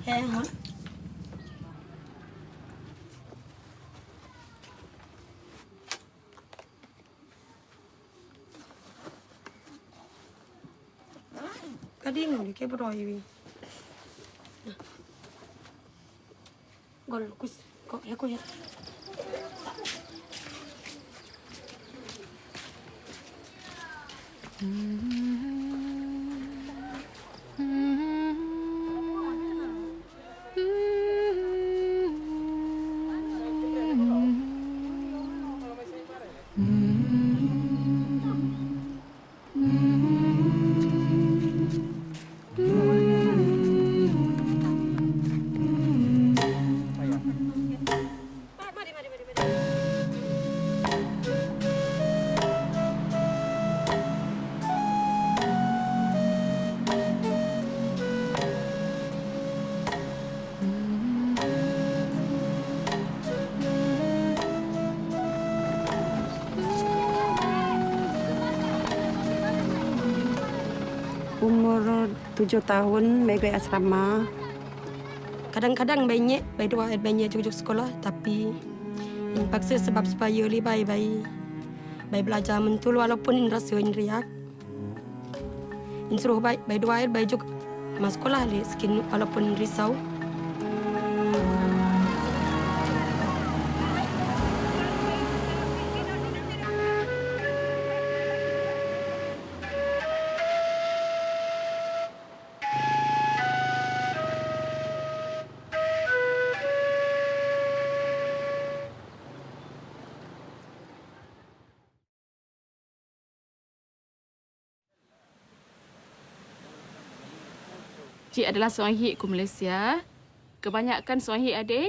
Hang on. Kadang ni kayak beroi ni. Gol kus kok ya kok ya. Umur 7 tahun, mai pergi asrama. Kadang-kadang banyak, banyak juga sekolah, tapi yang paksa sebab supaya lebih baik belajar mentul walaupun rasa riak. Suruh baik dua air baik juga masuk sekolah le skin walaupun risau. Cik adalah seorang hik ke Malaysia. Kebanyakan seorang hik ada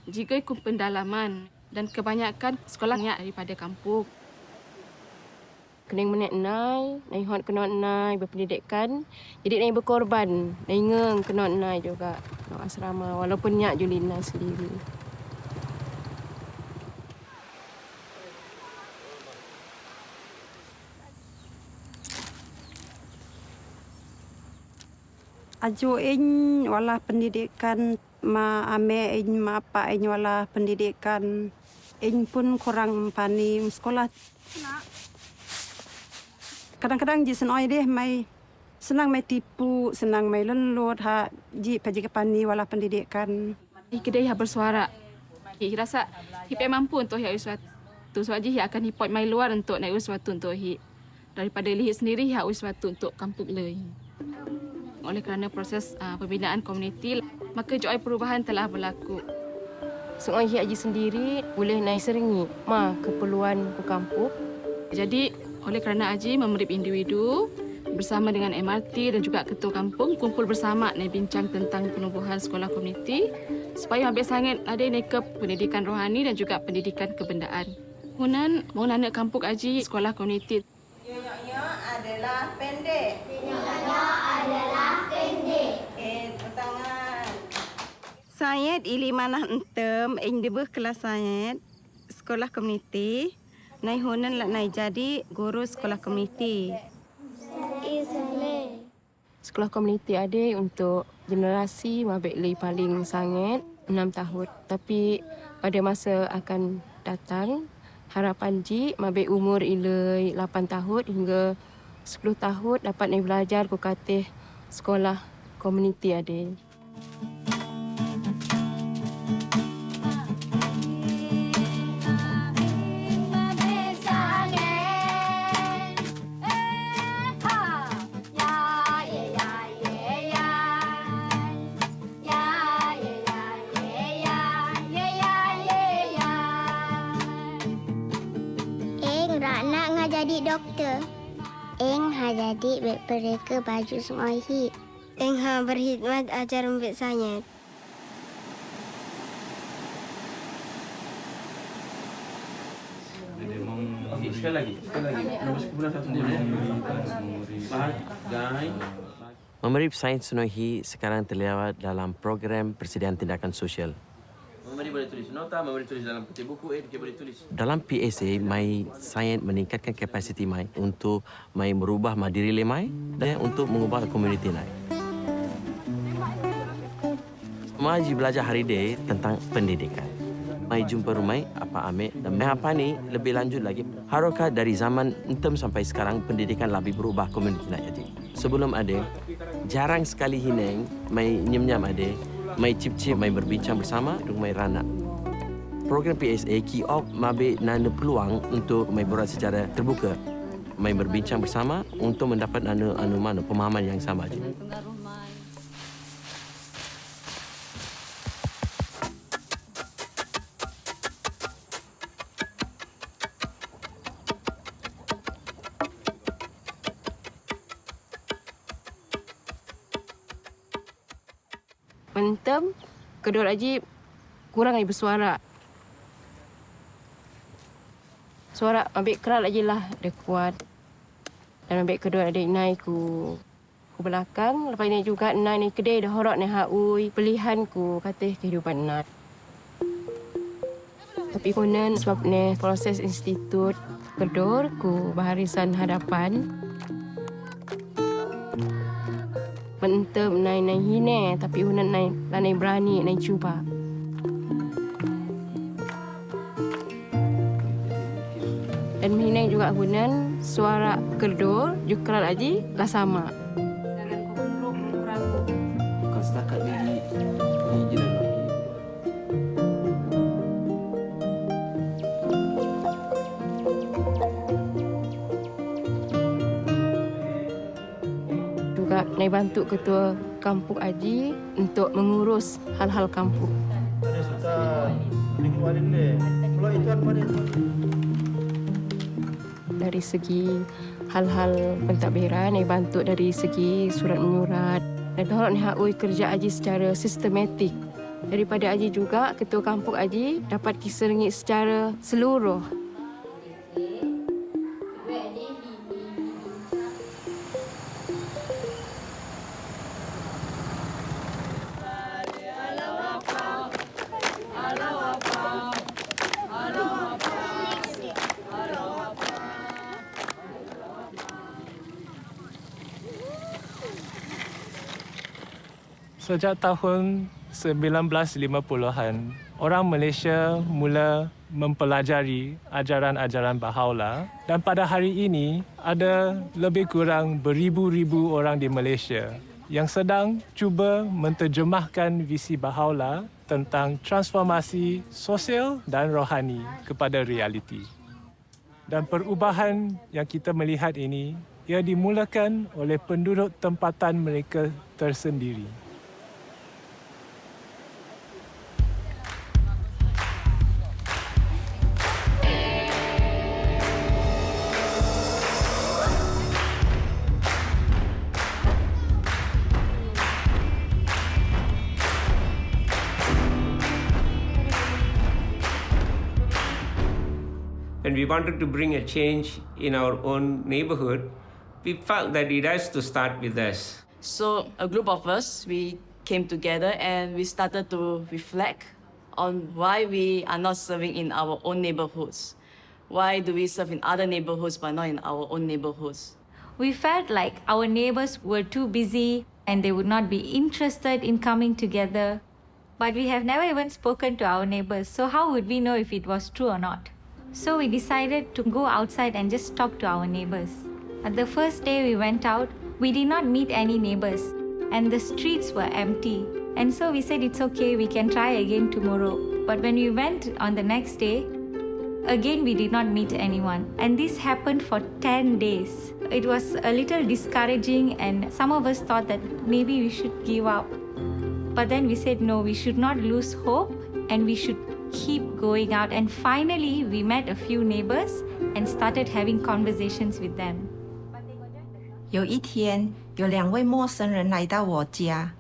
jika ikut pendalaman dan kebanyakan sekolahnya daripada kampung. Kena menek nai, nai hot kena nai berpendidikan. Jadi nai berkorban, nai ngeng kena nai juga nak asrama walaupun nyak Julina sendiri. Aju in wala pendidikan ma ame in ma apa in wala pendidikan in pun kurang pani sekolah. Kadang-kadang ji senoi deh mai senang mai tipu, senang mai lelut ha ji paji ke pani wala pendidikan. Kedai yang bersuara. Hik rasa hik mampu untuk hik sesuatu. Sebab hik akan hipot mai luar untuk naik sesuatu untuk hik. Daripada hik sendiri hik sesuatu untuk kampung le. Oleh kerana proses pembinaan komuniti, maka joy perubahan telah berlaku. Seorang hik aji sendiri boleh naik seringi ma keperluan ke kampung. Jadi, oleh kerana Aji memerip individu bersama dengan MRT dan juga ketua kampung kumpul bersama nak bincang tentang penubuhan sekolah komuniti supaya habis sangat ada ke pendidikan rohani dan juga pendidikan kebendaan. Kemudian, mau nak kampung Aji sekolah komuniti. Nyonya adalah pendek. Nyonya adalah pendek. Tangan. Saya ili manah entem, debeh kelas saya sekolah komuniti. Nai hunan lah nai jadi guru sekolah komuniti. Sekolah komuniti ada untuk generasi mabek li paling sangat 6 tahun. Tapi pada masa akan datang, harapan ji mabek umur ilai 8 tahun hingga 10 tahun dapat naik belajar ke katih sekolah komuniti ada. Jadi doktor. Eng ha jadi mereka baju semua hit. Eng ha berkhidmat ajar membek saya. Sekali lagi. Nombor 11 Memerip Sains Sunohi sekarang terlibat dalam program Persediaan Tindakan Sosial. Memberi boleh tulis nota, memberi tulis dalam putih buku, dia boleh tulis. Dalam PSA, mai sains meningkatkan kapasiti mai untuk mai merubah diri le mai dan untuk mengubah komuniti mai. Mai belajar hari ini tentang pendidikan. Mai jumpa rumai apa ambil dan mai apa ni lebih lanjut lagi. Harokah dari zaman entem sampai sekarang pendidikan lebih berubah komuniti nak jadi. Sebelum ada jarang sekali hineng mai nyem-nyam ada. Mai cip-cip, mai berbincang bersama dengan mai ranak. Program PSA kiop mabe nana peluang untuk mai berat secara terbuka. Mai berbincang bersama untuk mendapat mana pemahaman yang sama je. Mentem, kedua Haji kurang lagi bersuara. Suara ambil kerat lagi lah, dia kuat. Dan ambil kedua adik naik ku belakang. Lepas ini juga naik ni kedai dah horok ni haui. Pilihan ku kata kehidupan nak. Tapi konon sebab ni proses institut kedor ku baharisan hadapan. Mentem naik hine tapi unan naik berani naik cuba. Dan hine juga unan suara kedor juga lagi lah sama. Bukan setakat di jelas. Juga naik bantu ketua kampung Haji untuk mengurus hal-hal kampung. Dari segi hal-hal pentadbiran, naik bantu dari segi surat menyurat. Dan orang ni hakui kerja Haji secara sistematik. Daripada Haji juga, ketua kampung Haji dapat kisah ringgit secara seluruh. Sejak tahun 1950-an, orang Malaysia mula mempelajari ajaran-ajaran Bahá'u'lláh dan pada hari ini ada lebih kurang beribu-ribu orang di Malaysia yang sedang cuba menterjemahkan visi Bahá'u'lláh tentang transformasi sosial dan rohani kepada realiti. Dan perubahan yang kita melihat ini ia dimulakan oleh penduduk tempatan mereka tersendiri. When we wanted to bring a change in our own neighborhood, we felt that it has to start with us. So a group of us, we came together and we started to reflect on why we are not serving in our own neighborhoods. Why do we serve in other neighborhoods but not in our own neighborhoods? We felt like our neighbors were too busy and they would not be interested in coming together. But we have never even spoken to our neighbors, so how would we know if it was true or not? So we decided to go outside and just talk to our neighbors. At the first day we went out, we did not meet any neighbors and the streets were empty. And so we said it's okay, we can try again tomorrow. But when we went on the next day, again we did not meet anyone. And this happened for 10 days. It was a little discouraging and some of us thought that maybe we should give up. But then we said no, we should not lose hope and we should keep going out. And finally, we met a few neighbors and started having conversations with them. 有一天，有2位陌生人来到我家，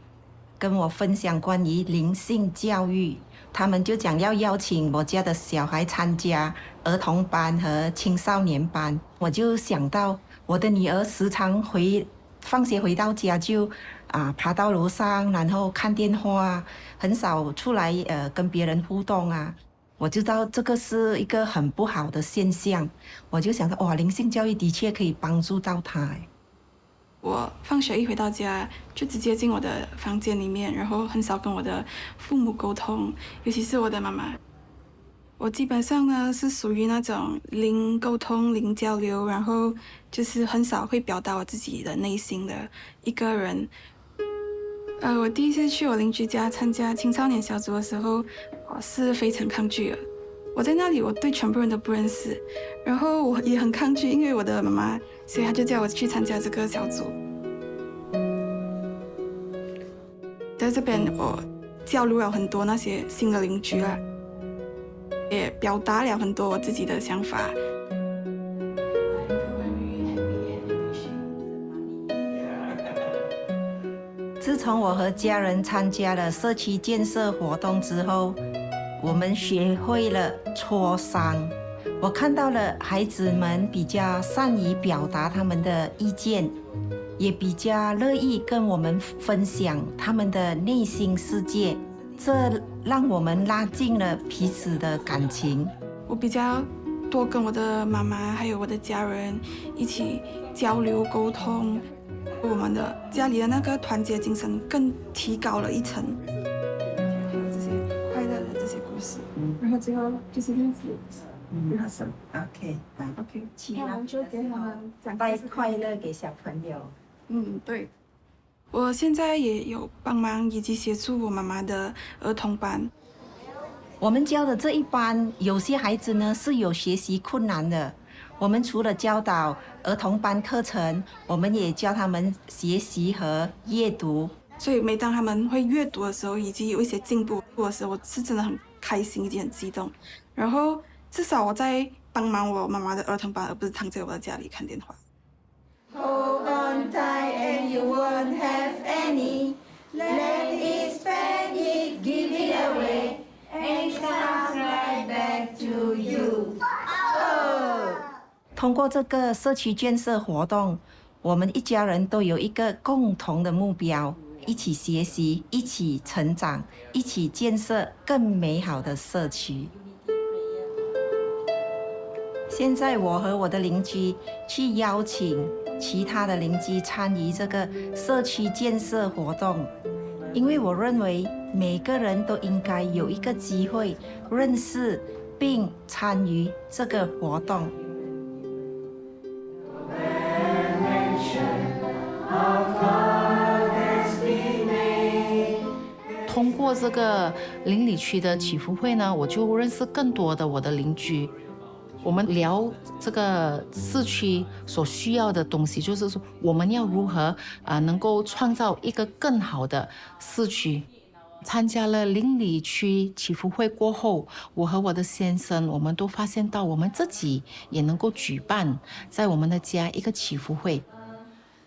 跟我分享关于灵性教育。他们就讲要邀请我家的小孩参加儿童班和青少年班。我就想到我的女儿时常放学回到家就爬到楼上，然后看电话，很少出来跟别人互动啊。我知道这个是一个很不好的现象，我就想到哇，灵性教育的确可以帮助到他。我放学一回到家，就直接进我的房间里面，然后很少跟我的父母沟通，尤其是我的妈妈。我基本上呢是属于那种零沟通、零交流，然后就是很少会表达我自己的内心的一个人。我第一次去我邻居家参加青少年小组的时候，我是非常抗拒的。我在那里，我对全部人都不认识，然后我也很抗拒，因为我的妈妈，所以她就叫我去参加这个小组。在这边，我交流了很多那些新的邻居啦，也表达了很多我自己的想法。自从我和家人参加了社区建设活动之后，我们学会了磋商。我看到了孩子们比较善于表达他们的意见，也比较乐意跟我们分享他们的内心世界，这让我们拉近了彼此的感情。我比较多跟我的妈妈还有我的家人一起交流沟通，我们的家里的那个团结精神更提高了一层。还有这些快乐的这些故事，然后最后就是这样子。OK， OK， 那我们就给他们带快乐给小朋友。对。我现在也有帮忙以及协助我妈妈的儿童班。我们教的这一班，有些孩子呢是有学习困难的。我们除了教导儿童班课程，我们也教他们学习和阅读。所以每当他们会阅读的时候，以及有一些进步的时候，我是真的很开心，以及很激动。然后至少我在帮忙我妈妈的儿童班，而不是躺在我的家里看电话。Hold on tight and you won't have any. Let it, spend it, give it away, and it comes right back to you. 通过这个社区建设活动，我们一家人都有一个共同的目标，一起学习，一起成长，一起建设更美好的社区。现在我和我的邻居去邀请其他的邻居参与这个社区建设活动，因为我认为每个人都应该有一个机会认识并参与这个活动。通过这个邻里区的祈福会呢，我就认识更多的我的邻居。我们聊这个市区所需要的东西，就是说我们要如何能够创造一个更好的市区。参加了邻里区祈福会过后，我和我的先生，我们都发现到我们自己也能够举办在我们的家一个祈福会。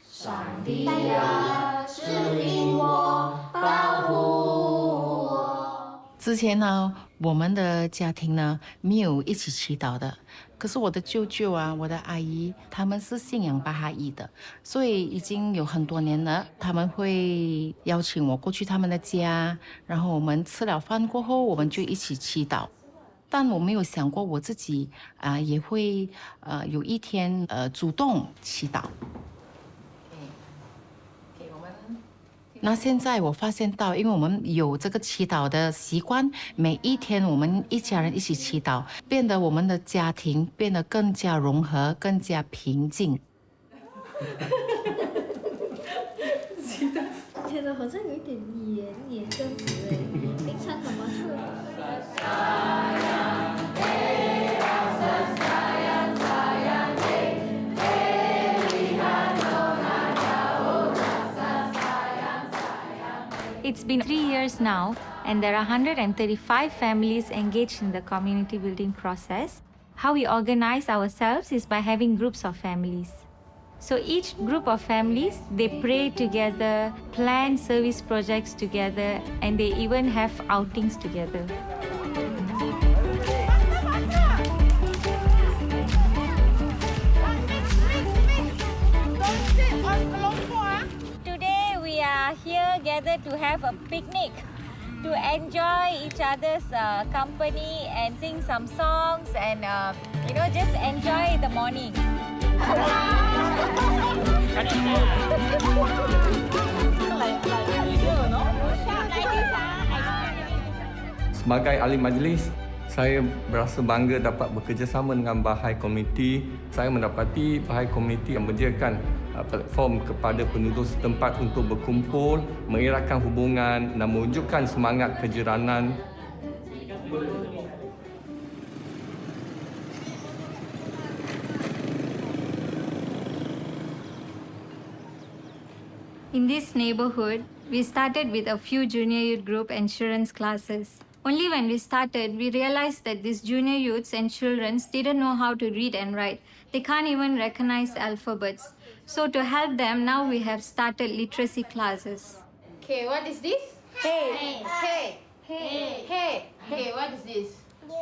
上帝啊，指引我，保护我。之前呢，我们的家庭呢没有一起祈祷的，可是我的舅舅啊，我的阿姨，他们是信仰巴哈伊的，所以已经有很多年了。他们会邀请我过去他们的家，然后我们吃了饭过后，我们就一起祈祷。但我没有想过我自己也会有一天主动祈祷。那现在我发现到，因为我们有这个祈祷的习惯，每一天我们一家人一起祈祷，变得我们的家庭变得更加融合，更加平静。觉得好像有一点黏这样子哎，平常怎么是？It's been 3 years now, and there are 135 families engaged in the community building process. How we organize ourselves is by having groups of families. So each group of families, they pray together, plan service projects together, and they even have outings together. Today we are together to have a picnic, to enjoy each other's company and sing some songs and just enjoy the morning. Sebagai ahli majlis, saya berasa bangga dapat bekerjasama dengan Bahai Community. Saya mendapati Bahai Community yang menyediakan platform kepada penduduk setempat untuk berkumpul, mengeratkan hubungan dan mewujudkan semangat kejiranan. In this neighborhood, we started with a few junior youth group insurance classes. Only when we started, we realized that these junior youths and children didn't know how to read and write. They can't even recognize alphabets. So to help them, now we have started literacy classes. Okay, what is this? Hey. Hey. Hey. Hey. Okay, what is this?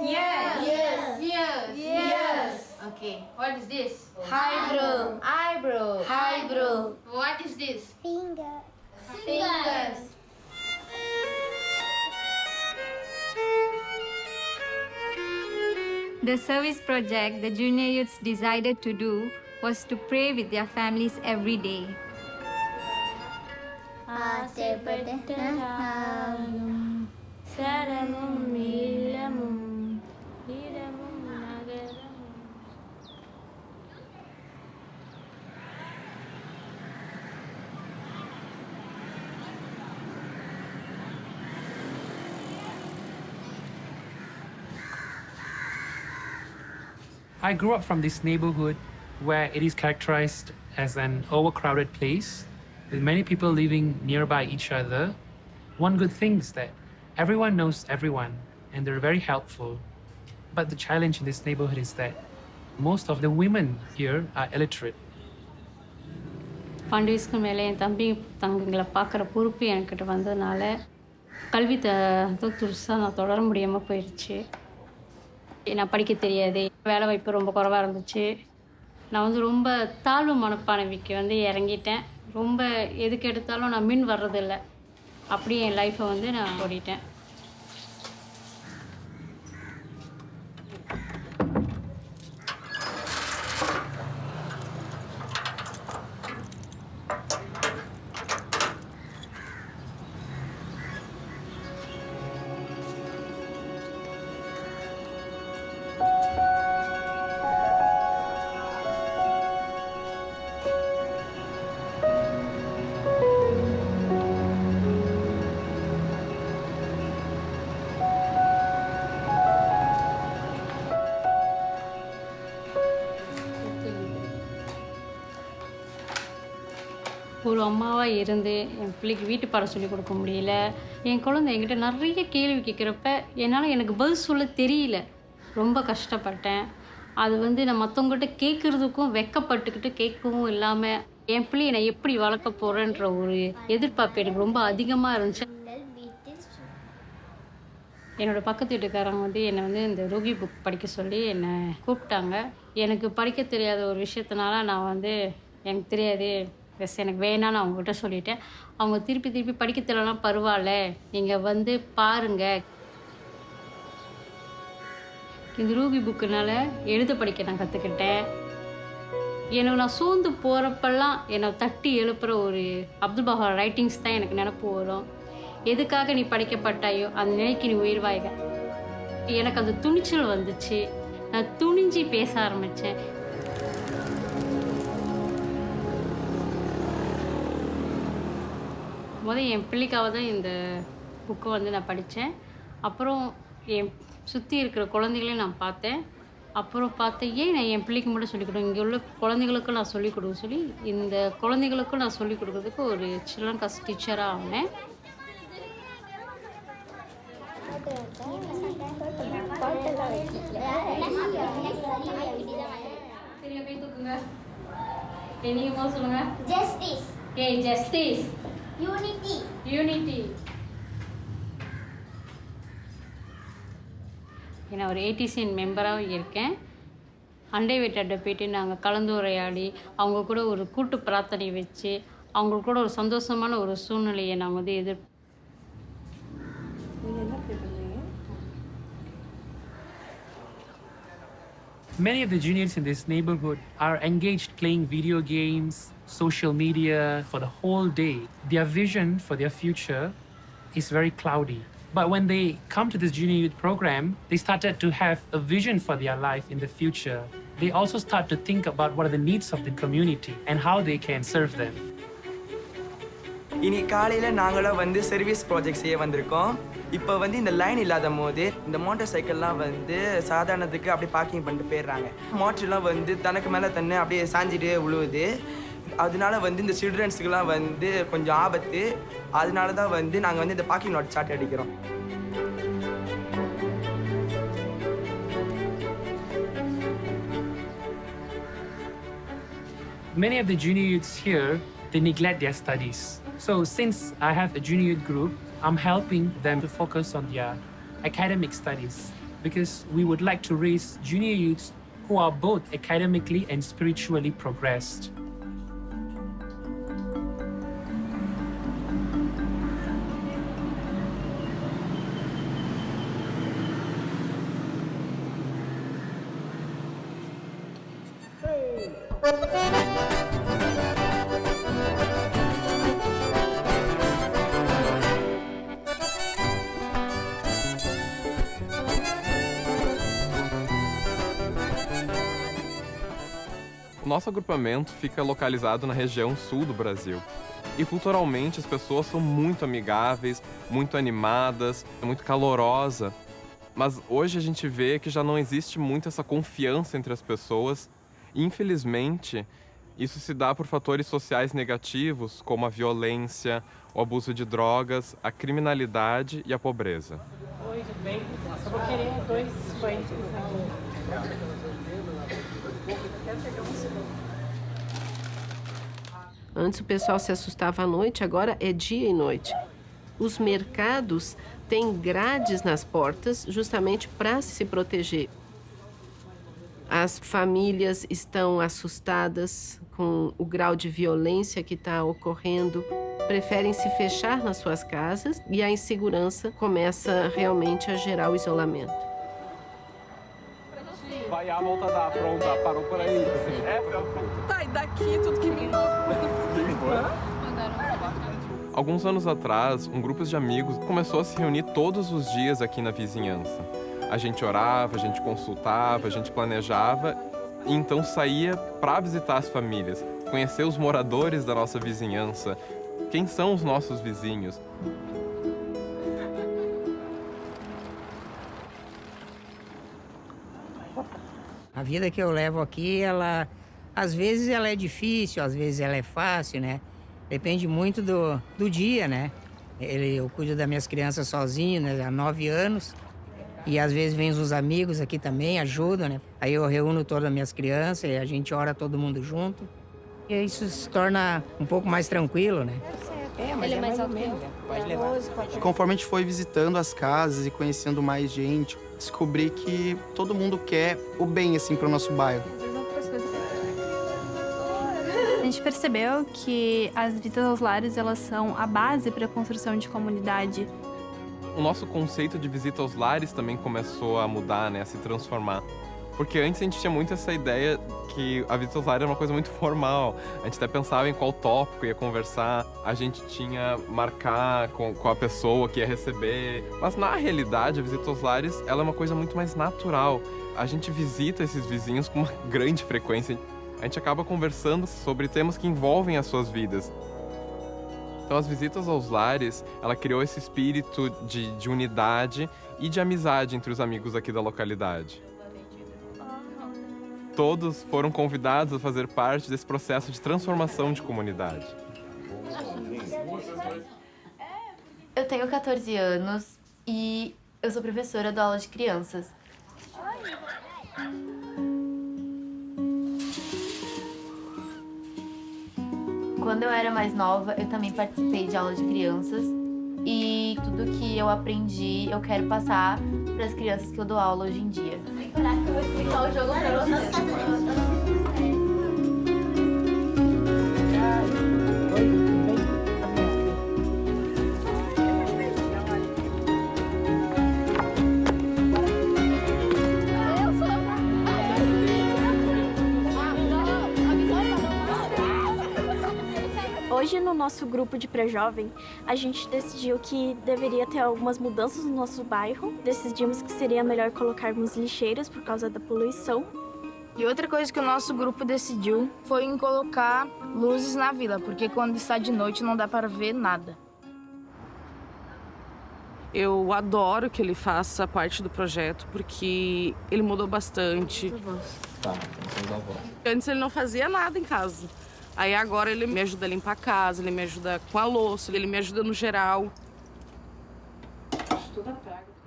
Yes. Yes. Yes. Yes. Okay, what is this? Eyebrow. Eyebrow. Eyebrow. What is this? Finger. Fingers. The service project the junior youths decided to do was to pray with their families every day. I grew up from this neighborhood where it is characterized as an overcrowded place with many people living nearby each other. One good thing is that everyone knows everyone and they're very helpful. But the challenge in this neighborhood is that most of the women here are illiterate. Fund மேலே என் தம்பிங்களை பார்க்குற பொறுப்பு என்கிட்ட வந்ததுனால கல்வி துருசாக நான் தொடர முடியாமல் போயிடுச்சு. நான் படிக்க தெரியாது, வேலை வாய்ப்பு ரொம்ப குறைவாக இருந்துச்சு. நான் ரொம்ப தாழ்வு மனப்பான்மைக்கு இறங்கிட்டேன். ரொம்ப எதுக்கு எடுத்தாலும் நான் மின் வர்றதில்லை. அப்படியே என் லைஃப்பை நான் ஓடிட்டேன். ஒரு அம்மாவாக இருந்து என் பிள்ளைக்கு வீட்டு பாடம் சொல்லிக் கொடுக்க முடியல. என் குழந்தை என்கிட்ட நிறைய கேள்வி கேட்குறப்ப என்னால் எனக்கு பதில் சொல்ல தெரியல. ரொம்ப கஷ்டப்பட்டேன். அது நான் மற்றவங்ககிட்ட கேட்குறதுக்கும் வெக்கப்பட்டுக்கிட்டு கேட்கவும் இல்லாமல் என் பிள்ளையை நான் எப்படி வளர்க்க போகிறேன்ற ஒரு எதிர்பார்ப்பு எனக்கு ரொம்ப அதிகமாக இருந்துச்சு. என்னோடய பக்கத்து வீட்டுக்காரங்க என்னை இந்த ரோகி புக் படிக்க சொல்லி என்னை கூப்பிட்டாங்க. எனக்கு படிக்க தெரியாத ஒரு விஷயத்தினால நான் எனக்கு தெரியாது, எனக்கு வேணான்னு அவங்ககிட்ட சொல்லிட்டேன். அவங்க திருப்பி படிக்க தெரியலனா பரவாயில்ல, நீங்கள் பாருங்கள். இந்த ரூகி புக்குனால எழுத படிக்க நான் கற்றுக்கிட்டேன். எனக்கு நான் சோர்ந்து போகிறப்பெல்லாம் என்னை தட்டி எழுப்புகிற ஒரு அப்துல் பஹார் ரைட்டிங்ஸ் தான் எனக்கு நினப்பு வரும். எதுக்காக நீ படிக்கப்பட்டாயோ அந்த நிலைக்கு நீ உயிர்வாய்க. எனக்கு அந்த துணிச்சல் வந்துச்சு. நான் துணிஞ்சு பேச ஆரம்பித்தேன். என் பிள்ளைக்காக தான் இந்த புக்கை நான் படித்தேன். அப்புறம் என் சுற்றி இருக்கிற குழந்தைகளையும் நான் பார்த்தேன். அப்புறம் ஏன் நான் என் பிள்ளைக்கு மட்டும் சொல்லிக் கொடுங்க, இங்கே உள்ள குழந்தைகளுக்கும் நான் சொல்லிக் கொடுக்க சொல்லி இந்த குழந்தைகளுக்கும் நான் சொல்லிக் கொடுக்கறதுக்கு ஒரு சில்ட்ரன் கிளாஸ் டீச்சராக ஆனேன். நீங்க சொல்லுங்க. Justice. Okay, justice. Unity. Unity. நான் ஒரு ATCN மெம்பராகவும் இருக்கேன். அண்டை வீட்டாட்ட போயிட்டு நாங்கள் கலந்துரையாடி அவங்க கூட ஒரு கூட்டு பிரார்த்தனை வச்சு அவங்களுக்கு கூட ஒரு சந்தோஷமான ஒரு சூழ்நிலையை நான் வந்து Many of the juniors in this neighborhood are engaged playing video games, social media for the whole day. Their vision for their future is very cloudy. But when they come to this junior youth program, they started to have a vision for their life in the future. They also start to think about what are the needs of the community and how they can serve them. இன்னைக்கு காலையில் நாங்களாம் வந்து service project செய்ய வந்திருக்கோம். இப்போ வந்து இந்த line இல்லாத போது இந்த மோட்டார் சைக்கிள்லாம் வந்து சாதாரணத்துக்கு அப்படியே பார்க்கிங் பண்ணிட்டு போயிடுறாங்க. மோட்டர்லாம் வந்து தனக்கு மேலே தன்னை அப்படியே சாஞ்சிட்டு விழுவுது. அதனால வந்து இந்த சில்ட்ரன்ஸுக்கெல்லாம் வந்து கொஞ்சம் ஆபத்து. அதனால தான் வந்து நாங்கள் வந்து இந்த பார்க்கிங் லாட் சார்ட் அடிக்கிறோம். Many of the junior youths here, they neglect their studies. So since I have a junior youth group, I'm helping them to focus on their academic studies because we would like to raise junior youths who are both academically and spiritually progressed. O nosso agrupamento fica localizado na região sul do Brasil. E culturalmente as pessoas são muito amigáveis, muito animadas, muito calorosa. Mas hoje a gente vê que já não existe muito essa confiança entre as pessoas. E, infelizmente, isso se dá por fatores sociais negativos, como a violência, o abuso de drogas, a criminalidade e a pobreza. Oi, tudo bem? Eu vou querer 2 pães aqui. Antes o pessoal se assustava à noite, agora é dia e noite. Os mercados têm grades nas portas justamente para se proteger. As famílias estão assustadas com o grau de violência que está ocorrendo, preferem se fechar nas suas casas e a insegurança começa realmente a gerar o isolamento. Vai a volta da pronta, parou por aí. Tá, e daqui tudo que me Alguns anos atrás, um grupo de amigos começou a se reunir todos os dias aqui na vizinhança. A gente orava, a gente consultava, a gente planejava e então saía para visitar as famílias, conhecer os moradores da nossa vizinhança, quem são os nossos vizinhos. A vida que eu levo aqui, ela às vezes ela é difícil, às vezes ela é fácil, né? Depende muito do dia, né? Eu cuido das minhas crianças sozinho, né? Há 9 anos. E às vezes vêm os amigos aqui também, ajudam, né? Aí eu reúno todas as minhas crianças e a gente ora todo mundo junto. E isso se torna um pouco mais tranquilo, né? Mas Ele é mais alto. Pode levar. Conforme a gente foi visitando as casas e conhecendo mais gente, descobri que todo mundo quer o bem, assim, pro nosso bairro. A gente percebeu que as visitas aos lares, elas são a base para a construção de comunidade. O nosso conceito de visita aos lares também começou a mudar, né, a se transformar. Porque antes a gente tinha muito essa ideia que a visita aos lares era uma coisa muito formal. A gente até pensava em qual tópico ia conversar, a gente tinha marcar com a pessoa que ia receber. Mas na realidade, a visita aos lares ela é uma coisa muito mais natural. A gente visita esses vizinhos com uma grande frequência. A gente acaba conversando sobre temas que envolvem as suas vidas. Então, as visitas aos lares, ela criou esse espírito de unidade e de amizade entre os amigos aqui da localidade. Todos foram convidados a fazer parte desse processo de transformação de comunidade. Eu tenho 14 anos e eu sou professora da aula de crianças. Quando eu era mais nova, eu também participei de aula de crianças e tudo que eu aprendi, eu quero passar para as crianças que eu dou aula hoje em dia. Eu vou explicar o jogo para vocês. Hoje, no nosso grupo de pré-jovem, a gente decidiu que deveria ter algumas mudanças no nosso bairro. Decidimos que seria melhor colocarmos lixeiras por causa da poluição. E outra coisa que o nosso grupo decidiu foi em colocar luzes na vila, porque quando está de noite não dá para ver nada. Eu adoro que ele faça parte do projeto, porque ele mudou bastante. Tá, então são os avós. Antes ele não fazia nada em casa. Aí agora ele me ajuda a limpar a casa, ele me ajuda com a louça, ele me ajuda no geral.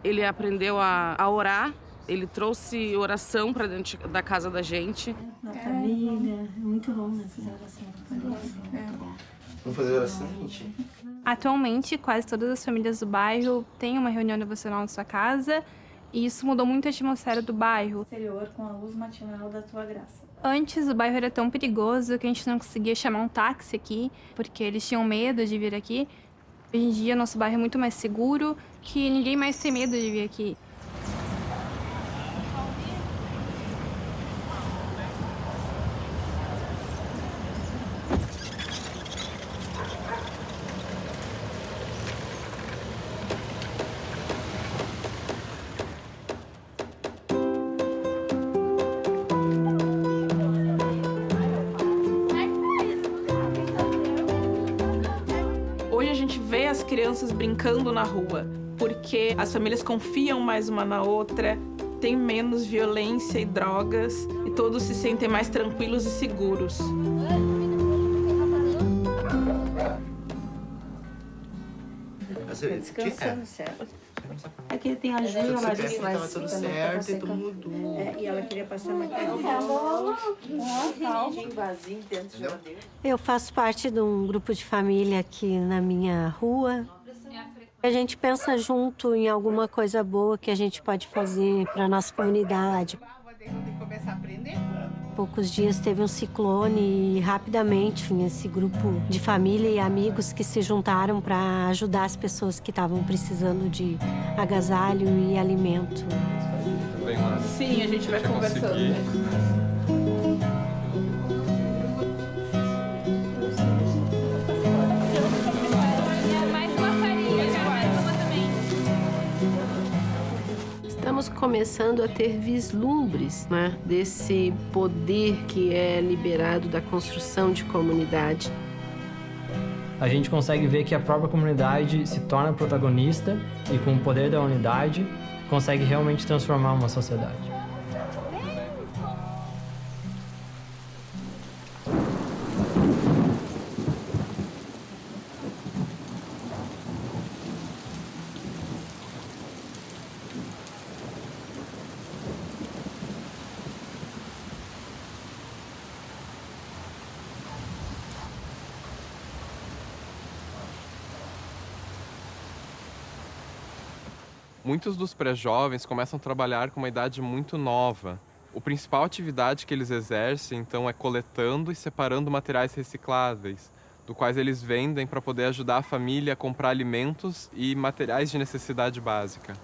Ele aprendeu a orar, ele trouxe oração para dentro da casa da gente. Na família, é muito bom fazer oração. Vamos fazer oração, gente? Atualmente, quase todas as famílias do bairro têm uma reunião devocional na sua casa e isso mudou muito a atmosfera do bairro. Exterior com a luz matinal da tua graça. Antes, o bairro era tão perigoso que a gente não conseguia chamar um táxi aqui, porque eles tinham medo de vir aqui. Hoje em dia, nosso bairro é muito mais seguro, que ninguém mais tem medo de vir aqui. Hoje a gente vê as crianças brincando na rua, porque as famílias confiam mais uma na outra, tem menos violência e drogas, e todos se sentem mais tranquilos e seguros. Descansando, certo? É que tem a Júlia, mas estava tudo certo e todo mundo... e ela queria passar maquiagem. Eu faço parte de um grupo de família aqui na minha rua. A gente pensa junto em alguma coisa boa que a gente pode fazer para a nossa comunidade. Poucos dias teve um ciclone e rapidamente esse grupo de família e amigos que se juntaram para ajudar as pessoas que estavam precisando de agasalho e alimento. Sim, a gente vai conversando. Estamos começando a ter vislumbres, né, desse poder que é liberado da construção de comunidade. A gente consegue ver que a própria comunidade se torna protagonista e, com o poder da unidade, consegue realmente transformar uma sociedade. Muitos dos pré-jovens começam a trabalhar com uma idade muito nova. A principal atividade que eles exercem, então, é coletando e separando materiais recicláveis, do quais eles vendem para poder ajudar a família a comprar alimentos e materiais de necessidade básica.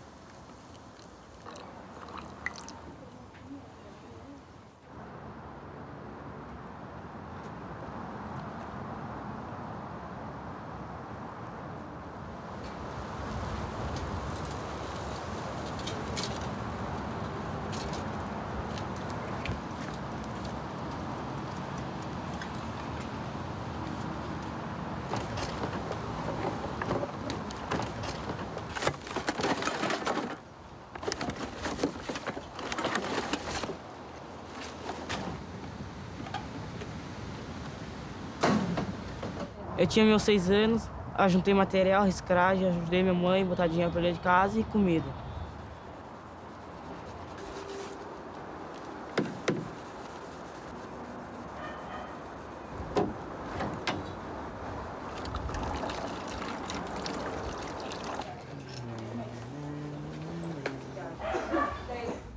Eu tinha meus 6 anos, juntei material, reciclagem, ajudei minha mãe a botar dinheiro para dentro de casa e comida.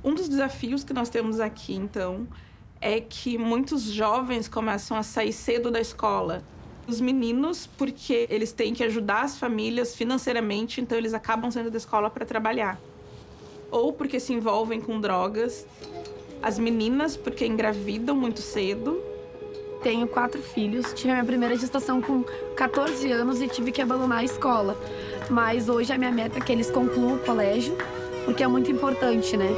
Um dos desafios que nós temos aqui, então, é que muitos jovens começam a sair cedo da escola. Os meninos, porque eles têm que ajudar as famílias financeiramente, então eles acabam saindo da escola para trabalhar. Ou porque se envolvem com drogas. As meninas, porque engravidam muito cedo. Tenho 4 filhos, tive a minha primeira gestação com 14 anos e tive que abandonar a escola. Mas hoje a minha meta é que eles concluam o colégio, porque é muito importante, né?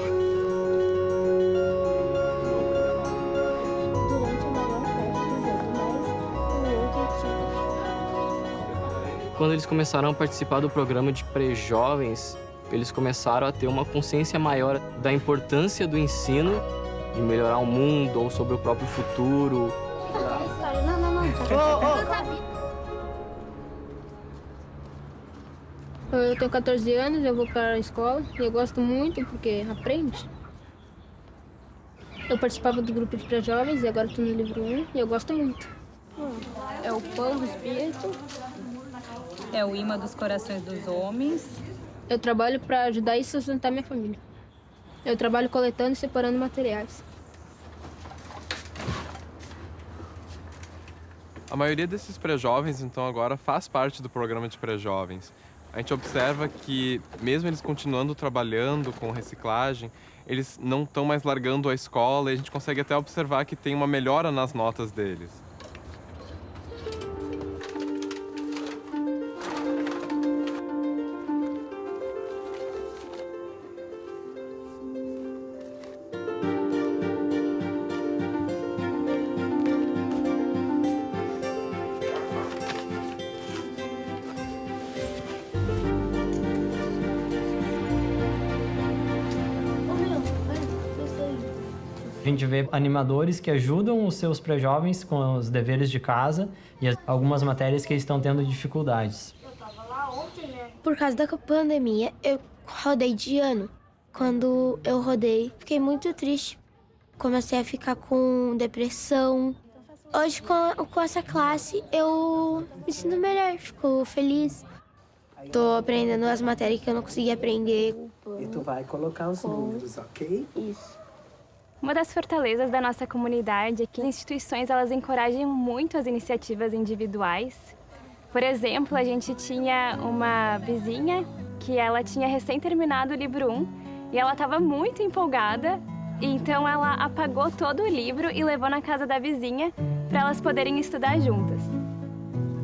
Quando eles começaram a participar do programa de pré-jovens, eles começaram a ter uma consciência maior da importância do ensino, de melhorar o mundo ou sobre o próprio futuro. Eu tenho 14 anos, eu vou para a escola e eu gosto muito porque aprende. Eu participava do grupo de pré-jovens e agora estou no livro 1 e eu gosto muito. É o pão do espírito. É o imã dos corações dos homens. Eu trabalho para ajudar e sustentar minha família. Eu trabalho coletando e separando materiais. A maioria desses pré-jovens, então, agora faz parte do programa de pré-jovens. A gente observa que, mesmo eles continuando trabalhando com reciclagem, eles não estão mais largando a escola e a gente consegue até observar que tem uma melhora nas notas deles. A gente vê animadores que ajudam os seus pré-jovens com os deveres de casa e algumas matérias que eles estão tendo dificuldades. Por causa da pandemia, eu rodei de ano. Quando eu rodei, fiquei muito triste. Comecei a ficar com depressão. Hoje, com essa classe, eu me sinto melhor, fico feliz. Tô aprendendo as matérias que eu não consegui aprender. E tu vai colocar os números, ok? Isso. Uma das fortalezas da nossa comunidade é que as instituições elas encorajam muito as iniciativas individuais. Por exemplo, a gente tinha uma vizinha que ela tinha recém terminado o livro 1 e ela estava muito empolgada, então ela apagou todo o livro e levou na casa da vizinha para elas poderem estudar juntas.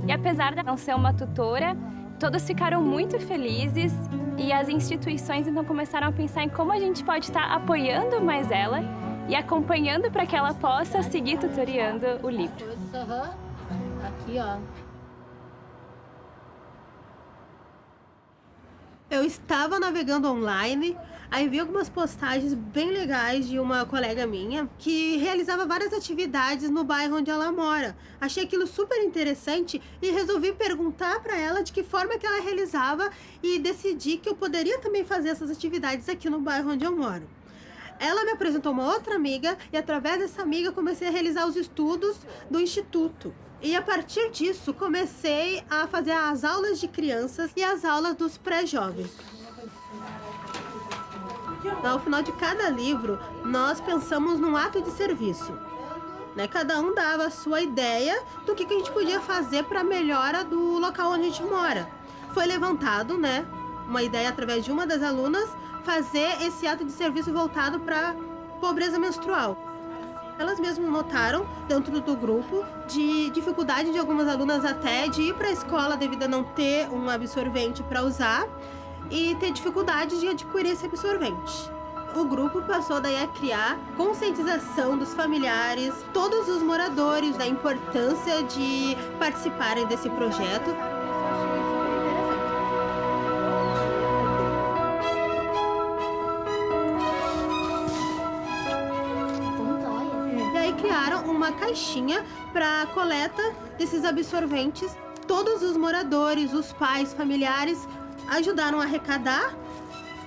E apesar de não ser uma tutora, todos ficaram muito felizes e as instituições então começaram a pensar em como a gente pode estar apoiando mais ela e acompanhando para que ela possa seguir tutoriando o livro. Aqui, ó. Eu estava navegando online, aí vi algumas postagens bem legais de uma colega minha que realizava várias atividades no bairro onde ela mora. Achei aquilo super interessante e resolvi perguntar para ela de que forma que ela realizava e decidi que eu poderia também fazer essas atividades aqui no bairro onde eu moro. Ela me apresentou uma outra amiga e através dessa amiga comecei a realizar os estudos do instituto. E a partir disso comecei a fazer as aulas de crianças e as aulas dos pré-jovens. Ao final de cada livro, nós pensamos num ato de serviço. Cada um dava a sua ideia do que a gente podia fazer para a melhora do local onde a gente mora. Foi levantado, uma ideia através de uma das alunas, fazer esse ato de serviço voltado para pobreza menstrual. Elas mesmas notaram, dentro do grupo, de dificuldade de algumas alunas até de ir para a escola devido a não ter um absorvente para usar e ter dificuldade de adquirir esse absorvente. O grupo passou daí a criar conscientização dos familiares, todos os moradores da importância de participarem desse projeto. Criaram uma caixinha para coleta desses absorventes. Todos os moradores, os pais, familiares ajudaram a arrecadar,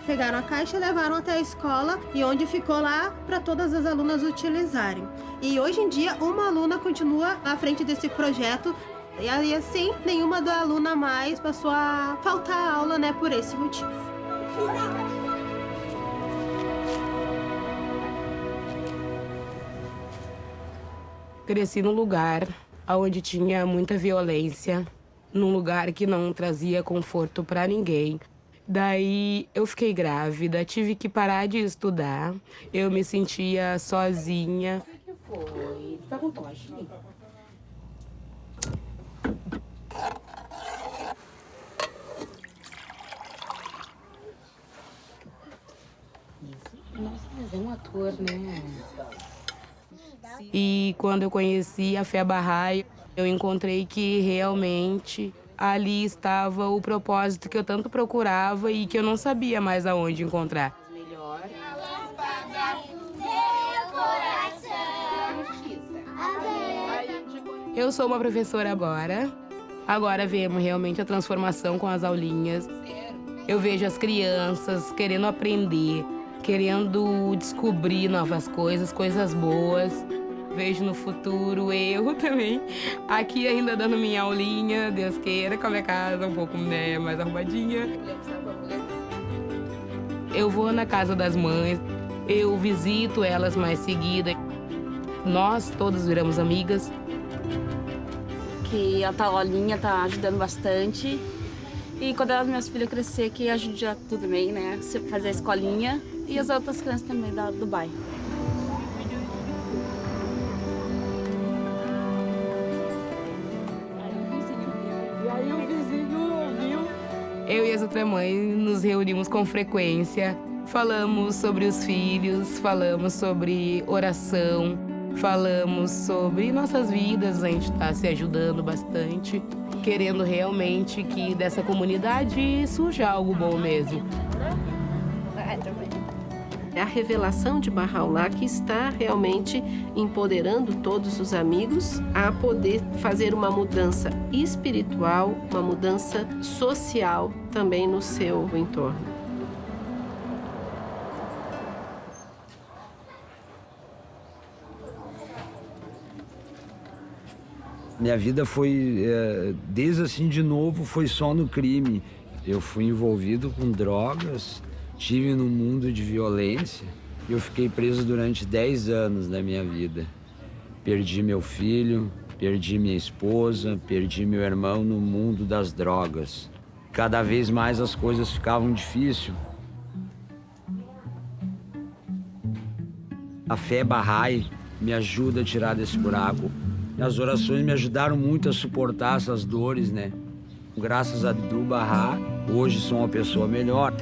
pegaram a caixa e levaram até a escola e onde ficou lá para todas as alunas utilizarem. E hoje em dia uma aluna continua à frente desse projeto e assim nenhuma da aluna mais passou a faltar aula, por esse motivo. Cresci num lugar onde tinha muita violência, num lugar que não trazia conforto para ninguém. Daí eu fiquei grávida, tive que parar de estudar, eu me sentia sozinha. O que foi? Tá com tosse? E quando eu conheci a fé Bahá'í, eu encontrei que realmente ali estava o propósito que eu tanto procurava e que eu não sabia mais aonde encontrar. Eu sou uma professora agora. Agora vemos realmente a transformação com as aulinhas. Eu vejo as crianças querendo aprender, querendo descobrir novas coisas, coisas boas. Vejo no futuro eu também aqui ainda dando minha aulinha, Deus queira, com a minha casa um pouco, né, mais arrumadinha. Eu vou na casa das mães, eu visito elas mais seguida. Nós todas viramos amigas. Que a tal aulinha tá ajudando bastante. E quando as minhas filhas crescer, que ajude tudo também, né? Fazer a escolinha e as outras crianças também do bairro. E aí o vizinho ouviu. Eu e as outras mães nos reunimos com frequência. Falamos sobre os filhos, falamos sobre oração, falamos sobre nossas vidas. A gente está se ajudando bastante, querendo realmente que dessa comunidade surja algo bom mesmo. É a revelação de Bahá'u'lláh que está realmente empoderando todos os amigos a poder fazer uma mudança espiritual, uma mudança social também no seu entorno. Minha vida foi, desde assim de novo, foi só no crime. Eu fui envolvido com drogas, estive num mundo de violência e eu fiquei preso durante 10 anos da minha vida. Perdi meu filho, perdi minha esposa, perdi meu irmão no mundo das drogas. Cada vez mais as coisas ficavam difíceis. A fé Bahá'í me ajuda a tirar desse buraco. As orações me ajudaram muito a suportar essas dores, né? Graças a Abdul Bahá, hoje sou uma pessoa melhor.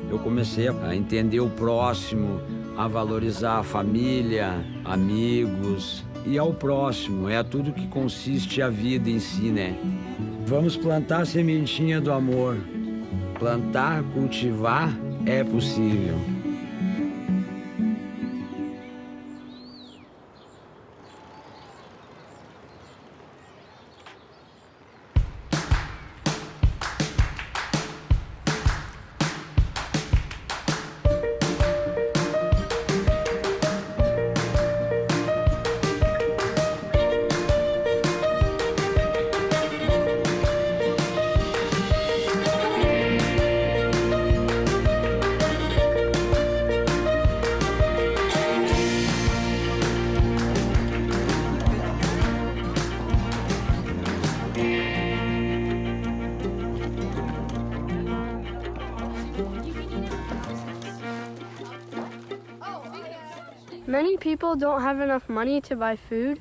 Eu comecei a entender o próximo, a valorizar a família, amigos e ao próximo. É tudo que consiste a vida em si, né? Vamos plantar a sementinha do amor. Plantar, cultivar é possível. Many people don't have enough money to buy food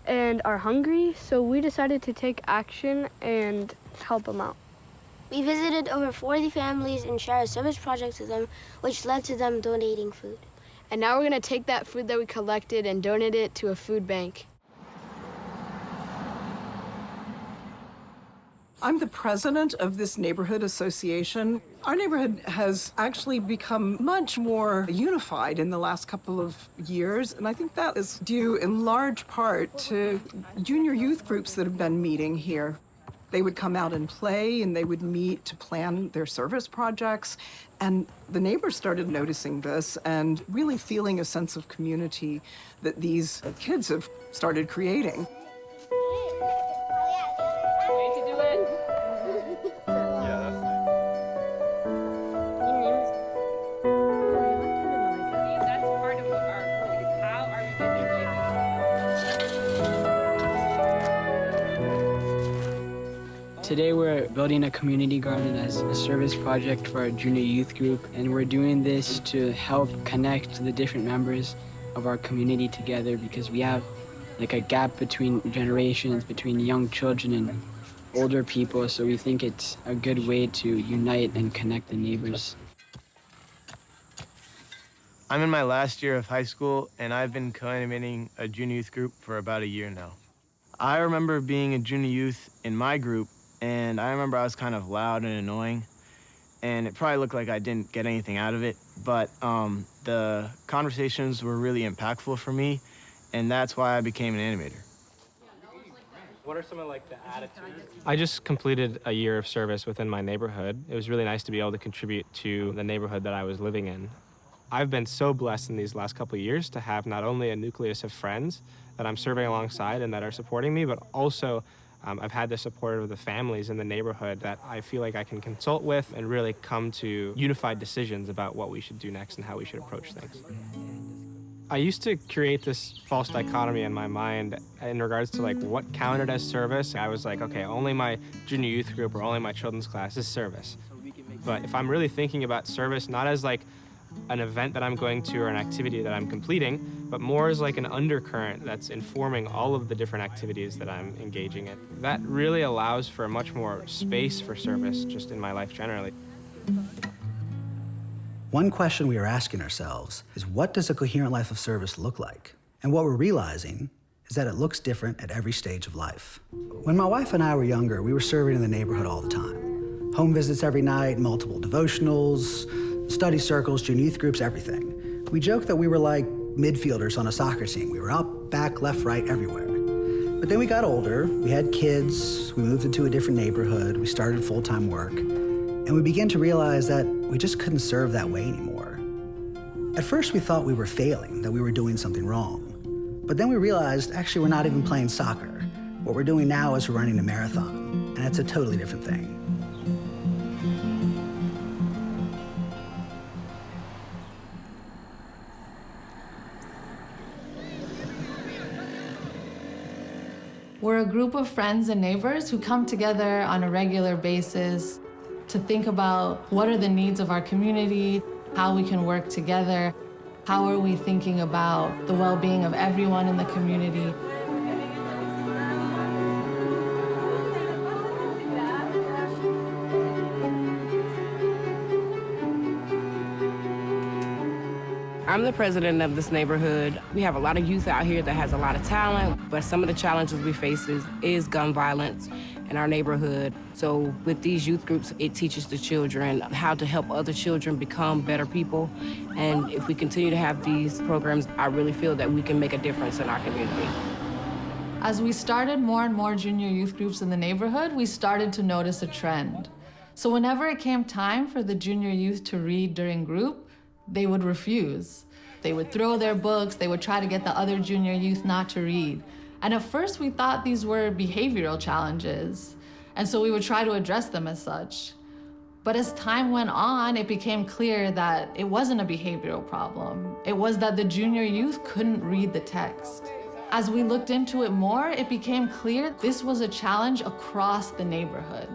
and are hungry, so we decided to take action and help them out. We visited over 40 families and shared a service project to them, which led to them donating food. And now we're going to take that food that we collected and donate it to a food bank. I'm the president of this neighborhood association. Our neighborhood has actually become much more unified in the last couple of years, and I think that is due in large part to junior youth groups that have been meeting here. They would come out and play, and they would meet to plan their service projects, and the neighbors started noticing this and really feeling a sense of community that these kids have started creating. Today we're building a community garden as a service project for our junior youth group, and we're doing this to help connect the different members of our community together because we have like a gap between generations, between young children and older people, so we think it's a good way to unite and connect the neighbors. I'm in my last year of high school, and I've been co-animating a junior youth group for about a year now. I remember being a junior youth in my group, and I remember I was kind of loud and annoying, and it probably looked like I didn't get anything out of it, but the conversations were really impactful for me, and that's why I became an animator. What are some of the attitudes? I just completed a year of service within my neighborhood. It was really nice to be able to contribute to the neighborhood that I was living in. I've been so blessed in these last couple of years to have not only a nucleus of friends that I'm serving alongside and that are supporting me, but also I've had the support of the families in the neighborhood that I feel like I can consult with and really come to unified decisions about what we should do next and how we should approach things. I used to create this false dichotomy in my mind in regards to what counted as service. I was like, okay, only my junior youth group or only my children's class is service. But if I'm really thinking about service, not as an event that I'm going to or an activity that I'm completing, but more as an undercurrent that's informing all of the different activities that I'm engaging in. That really allows for much more space for service just in my life generally. One question we are asking ourselves is, what does a coherent life of service look like? And what we're realizing is that it looks different at every stage of life. When my wife and I were younger, we were serving in the neighborhood all the time. Home visits every night, multiple devotionals, study circles, junior youth groups, everything. We joked that we were like midfielders on a soccer team. We were up, back, left, right, everywhere. But then we got older, we had kids, we moved into a different neighborhood, we started full-time work, and we began to realize that we just couldn't serve that way anymore. At first we thought we were failing, that we were doing something wrong. But then we realized, actually, we're not even playing soccer. What we're doing now is we're running a marathon, and it's a totally different thing. We're a group of friends and neighbors who come together on a regular basis to think about what are the needs of our community, how we can work together, how are we thinking about the well-being of everyone in the community. I'm the president of this neighborhood. We have a lot of youth out here that has a lot of talent, but some of the challenges we face is gun violence in our neighborhood. So with these youth groups, it teaches the children how to help other children become better people. And if we continue to have these programs, I really feel that we can make a difference in our community. As we started more and more junior youth groups in the neighborhood, we started to notice a trend. So whenever it came time for the junior youth to read during group, they would refuse. They would throw their books, they would try to get the other junior youth not to read. And at first we thought these were behavioral challenges, and so we would try to address them as such. But as time went on, it became clear that it wasn't a behavioral problem. It was that the junior youth couldn't read the text. As we looked into it more, it became clear this was a challenge across the neighborhood.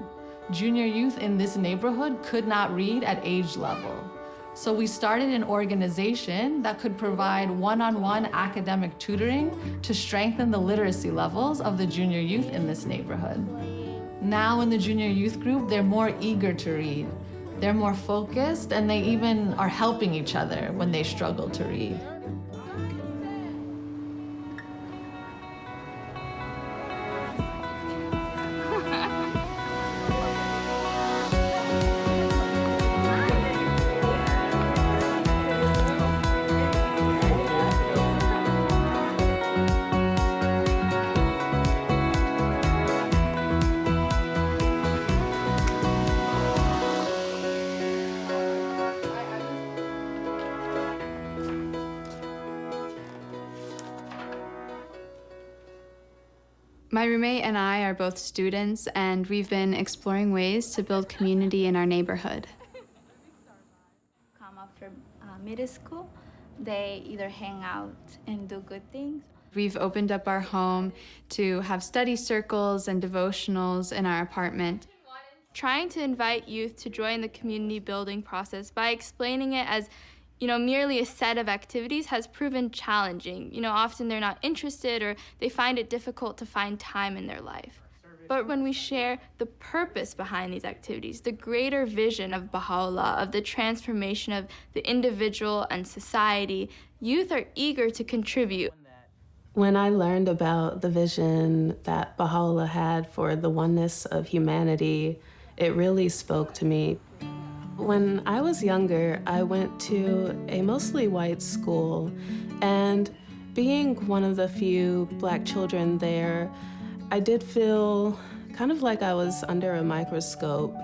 Junior youth in this neighborhood could not read at age level. So we started an organization that could provide one-on-one academic tutoring to strengthen the literacy levels of the junior youth in this neighborhood. Now in the junior youth group, they're more eager to read. They're more focused, and they even are helping each other when they struggle to read. My roommate and I are both students, and we've been exploring ways to build community in our neighborhood. Come after middle school, they either hang out and do good things. We've opened up our home to have study circles and devotionals in our apartment. Trying to invite youth to join the community building process by explaining it as merely a set of activities has proven challenging. Often they're not interested or they find it difficult to find time in their life. But when we share the purpose behind these activities, the greater vision of Baha'u'llah, of the transformation of the individual and society, youth are eager to contribute. When I learned about the vision that Baha'u'llah had for the oneness of humanity, it really spoke to me. When I was younger, I went to a mostly white school, and being one of the few Black children there, I did feel kind of like I was under a microscope.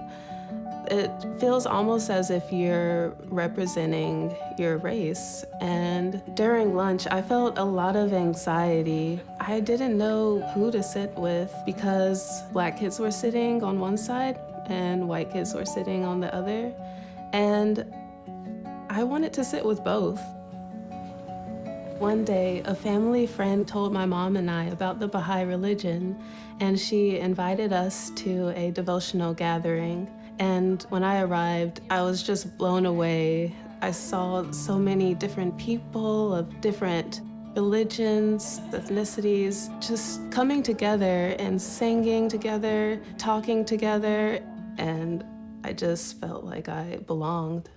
It feels almost as if you're representing your race. And during lunch, I felt a lot of anxiety. I didn't know who to sit with because Black kids were sitting on one side and white kids were sitting on the other. And I wanted to sit with both. One day, a family friend told my mom and I about the Baha'i religion, and she invited us to a devotional gathering. And when I arrived, I was just blown away. I saw so many different people of different religions, ethnicities, just coming together and singing together, talking together, and I just felt like I belonged.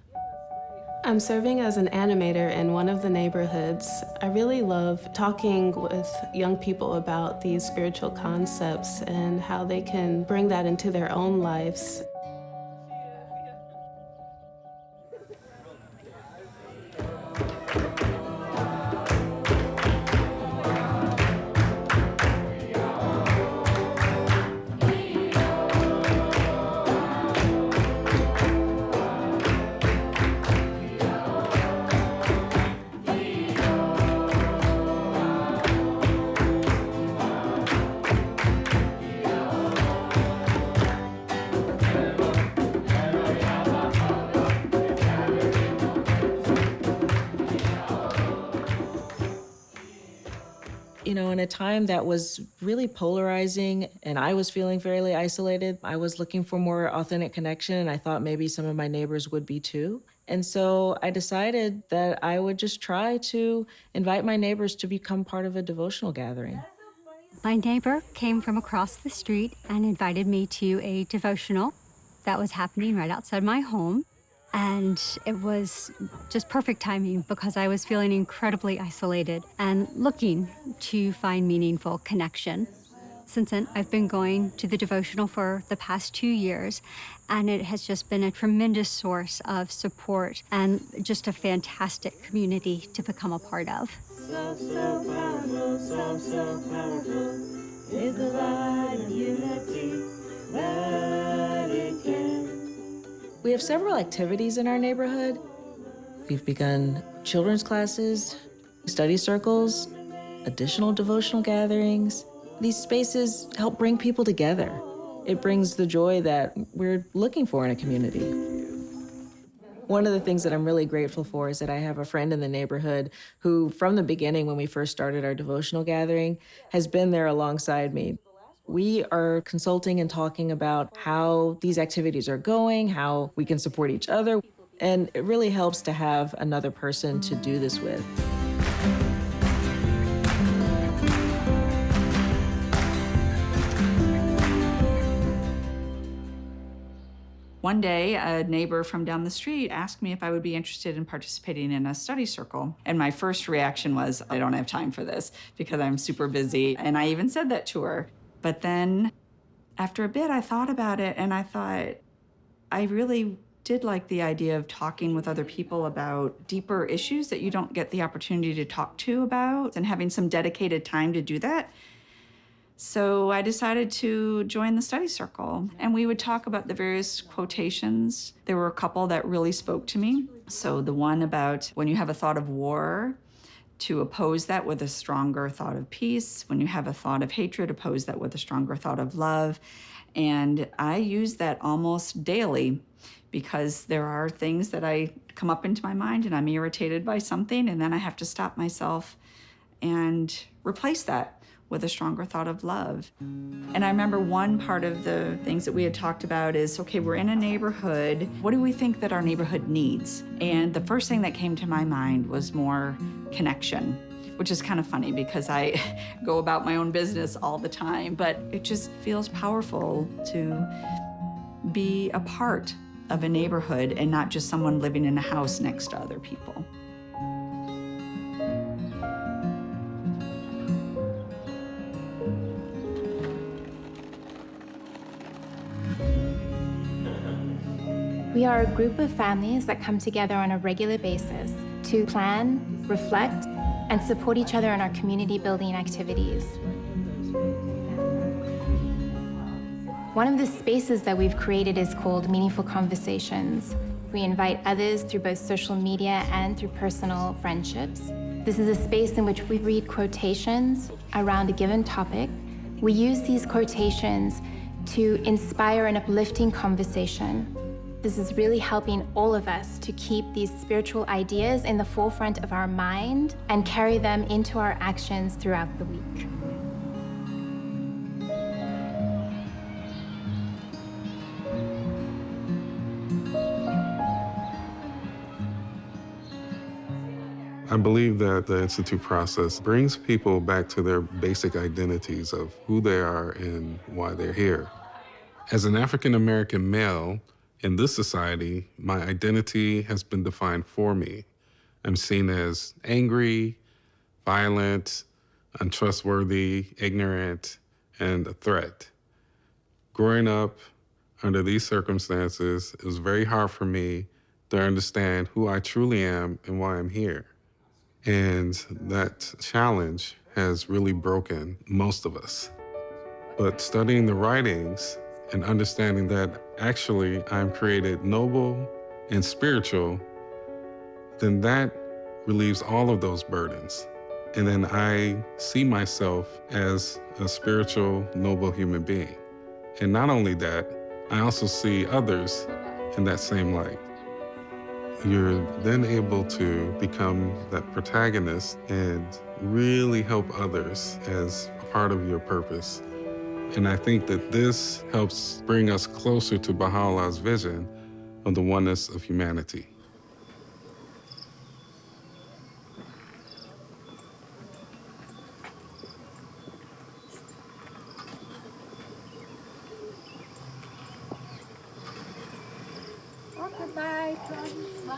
I'm serving as an animator in one of the neighborhoods. I really love talking with young people about these spiritual concepts and how they can bring that into their own lives. You know, in a time that was really polarizing and I was feeling fairly isolated, I was looking for more authentic connection, and I thought maybe some of my neighbors would be too. And so I decided that I would just try to invite my neighbors to become part of a devotional gathering. My neighbor came from across the street and invited me to a devotional that was happening right outside my home. And it was just perfect timing because I was feeling incredibly isolated and looking to find meaningful connection. Since then, I've been going to the devotional for the past 2 years, and it has just been a tremendous source of support and just a fantastic community to become a part of. So powerful is the light of unity that it can. We have several activities in our neighborhood. We've begun children's classes, study circles, additional devotional gatherings. These spaces help bring people together. It brings the joy that we're looking for in a community. One of the things that I'm really grateful for is that I have a friend in the neighborhood who, from the beginning when we first started our devotional gathering, has been there alongside me. We are consulting and talking about how these activities are going, how we can support each other, and it really helps to have another person to do this with. One day, a neighbor from down the street asked me if I would be interested in participating in a study circle. And my first reaction was, I don't have time for this because I'm super busy. And I even said that to her. But then after a bit, I thought about it and I thought, I really did like the idea of talking with other people about deeper issues that you don't get the opportunity to talk to about and having some dedicated time to do that. So I decided to join the study circle, and we would talk about the various quotations. There were a couple that really spoke to me. So the one about when you have a thought of war, to oppose that with a stronger thought of peace. When you have a thought of hatred, oppose that with a stronger thought of love. And I use that almost daily because there are things that I come up into my mind and I'm irritated by something, and then I have to stop myself and replace that with a stronger thought of love. And I remember one part of the things that we had talked about is, okay, we're in a neighborhood. What do we think that our neighborhood needs? And the first thing that came to my mind was more connection. which is kind of funny because I go about my own business all the time, but it just feels powerful to be a part of a neighborhood and not just someone living in a house next to other people. We are a group of families that come together on a regular basis to plan, reflect, and support each other in our community building activities. One of the spaces that we've created is called Meaningful Conversations. We invite others through both social media and through personal friendships. This is a space in which we read quotations around a given topic. We use these quotations to inspire an uplifting conversation. This is really helping all of us to keep these spiritual ideas in the forefront of our mind and carry them into our actions throughout the week. I believe that the Institute process brings people back to their basic identities of who they are and why they're here. As an African-American male, in this society, my identity has been defined for me. I'm seen as angry, violent, untrustworthy, ignorant, and a threat. Growing up under these circumstances, it was very hard for me to understand who I truly am and why I'm here. And that challenge has really broken most of us. But studying the writings and understanding that actually I'm created noble and spiritual, then that relieves all of those burdens. And then I see myself as a spiritual, noble human being. And not only that, I also see others in that same light. You're then able to become that protagonist and really help others as a part of your purpose. And I think that this helps bring us closer to Baha'u'llah's vision of the oneness of humanity. Bye. Bye.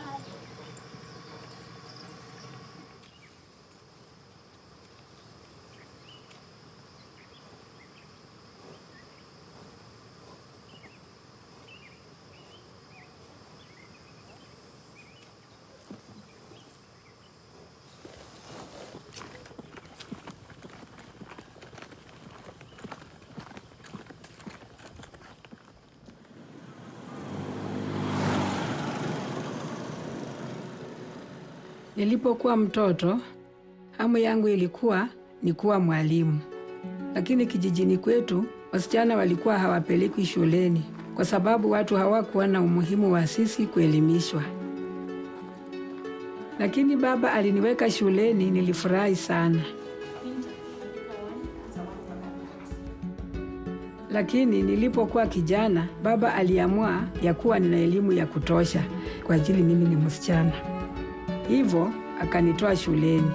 Nilipokuwa mtoto, hamu yangu ilikuwa ni kuwa mwalimu. Lakini kijijini kwetu, wasichana walikuwa hawapelekwi shuleni kwa sababu watu hawakuwa na umuhimu wa sisi kuelimishwa. Lakini baba aliniweka shuleni, nilifurahi sana. Lakini nilipokuwa kijana, baba aliamua ya kuwa nina elimu ya kutosha kwa ajili mimi ni msichana. Hivyo akanitoa shuleni.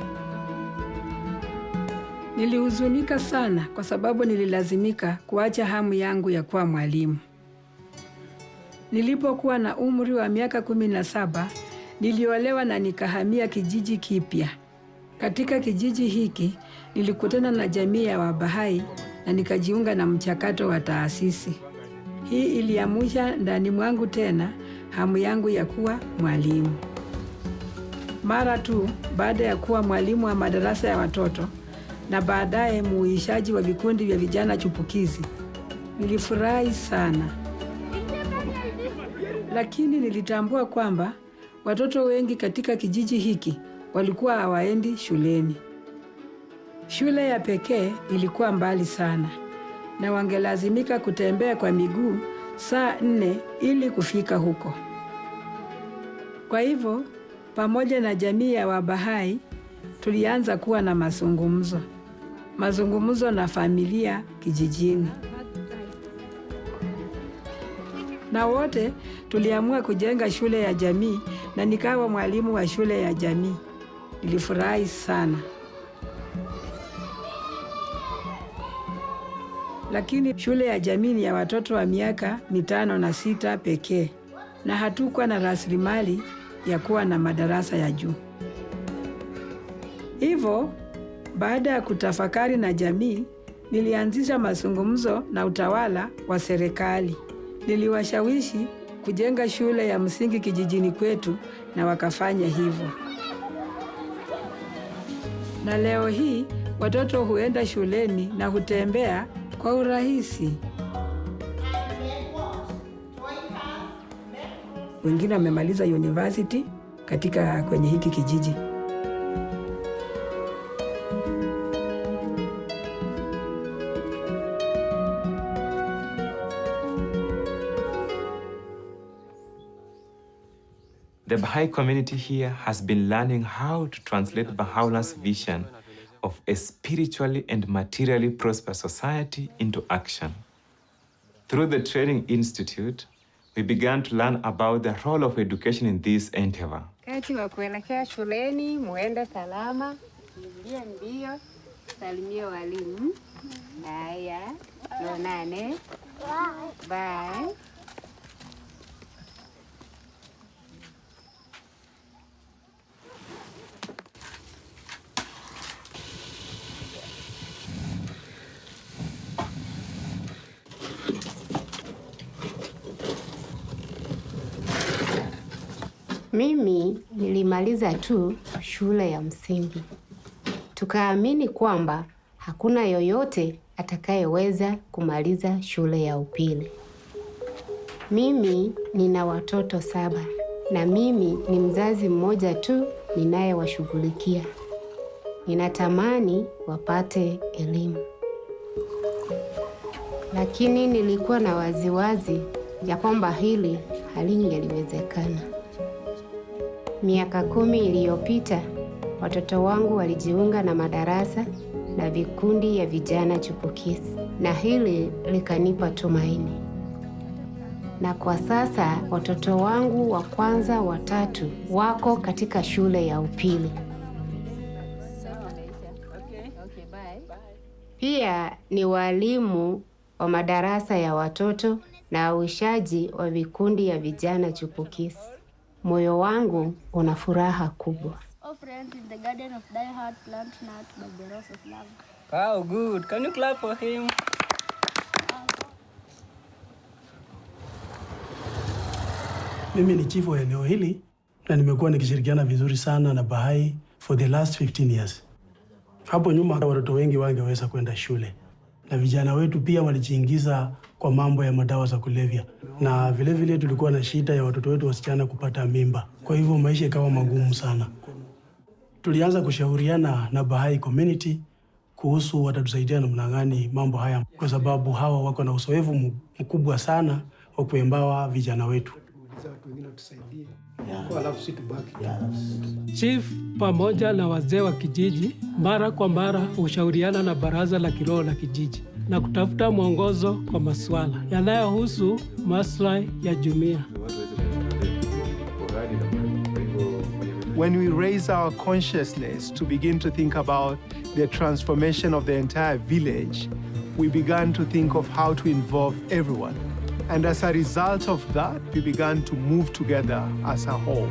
Nilihuzunika sana kwa sababu nililazimika kuacha hamu yangu ya kuwa mwalimu. Nilipokuwa na umri wa miaka 17, niliolewa na nikahamia kijiji kipya. Katika kijiji hiki, nilikutana na jamii ya Wabahai na nikajiunga na mchakato wa taasisi. Hii iliamsha ndani mwangu tena hamu yangu ya kuwa mwalimu. Mara tu baada ya kuwa mwalimu wa madarasa ya watoto na baadaye muishaji wa vikundi vya vijana chupukizi, nilifurahi sana. Lakini nilitambua kwamba watoto wengi katika kijiji hiki walikuwa hawaendi shuleni. Shule ya pekee ilikuwa mbali sana na wangelazimika kutembea kwa miguu saa 4 ili kufika huko. Kwa hivyo, pamoja na jamii ya Wabahai, tulianza kuwa na mazungumzo na familia kijijini. Na wote tuliamua kujenga shule ya jamii na nikawa mwalimu wa shule ya jamii. Nilifurahi sana. lakini shule ya jamii ni ya watoto wa miaka 5 na 6 pekee, na hatukuwa na rasilimali ya kuwa na madarasa ya juu. Hivyo, baada ya kutafakari na jamii, nilianzisha mazungumzo na utawala wa serikali. Niliwashawishi kujenga shule ya msingi kijijini kwetu na wakafanya hivyo. Na leo hii watoto huenda shuleni na hutembea kwa urahisi. Wengine wamemaliza university kwenye hiki kijiji. The Baha'i community here has been learning how to translate Baha'u'llah's vision of a spiritually and materially prosperous society into action. Through the Training Institute, we began to learn about the role of education in this endeavor. Wakati wa kuelekea shuleni, muende salama, ingia mbio, salimia walimu. Haya, tuonane. Bye. Mimi nilimaliza tu shule ya msingi. Tukaamini kwamba hakuna yoyote atakayeweza kumaliza shule ya upili. Mimi nina watoto 7 na mimi ni mzazi mmoja tu ninayewashughulikia. Ninatamani wapate elimu. Lakini nilikuwa na waziwazi ya kwamba hili halingeliwezekana. Miaka 10 iliyopita, watoto wangu walijiunga na madarasa na vikundi ya vijana chipukizi, na hili likanipa tumaini. Na kwa sasa watoto wangu wa kwanza 3 wako katika shule ya upili. Pia ni walimu wa madarasa ya watoto na uishaji wa vikundi ya vijana chipukizi. Moyo wangu una furaha kubwa. Wow, good. Can you clap for him? Mimi ni chifu wa eneo hili na nimekuwa nikishirikiana vizuri sana na Bahai for the last 15 years. Hapo nyuma watoto wengi wangeweza kwenda shule. Na vijana wetu pia walijiingiza kwa mambo ya madawa za kulevya. Na vile tulikuwa na shida ya watoto wetu wasichana kupata mimba. Kwa hivyo maisha ikawa magumu sana. Tulianza kushauriana na Bahai community kuhusu watatusaidia namna gani mambo haya, kwa sababu hawa wako na uzoefu mkubwa sana wa kuembawa vijana wetu. Chief pamoja na wazee wa kijiji mara kwa mara hushauriana na baraza la kiroho la kijiji na kutafuta mwongozo kwa masuala yanayohusu maslahi ya jumuiya. When we raise our consciousness to begin to think about the transformation of the entire village, we began to think of how to involve everyone. And as a result of that, we began to move together as a whole.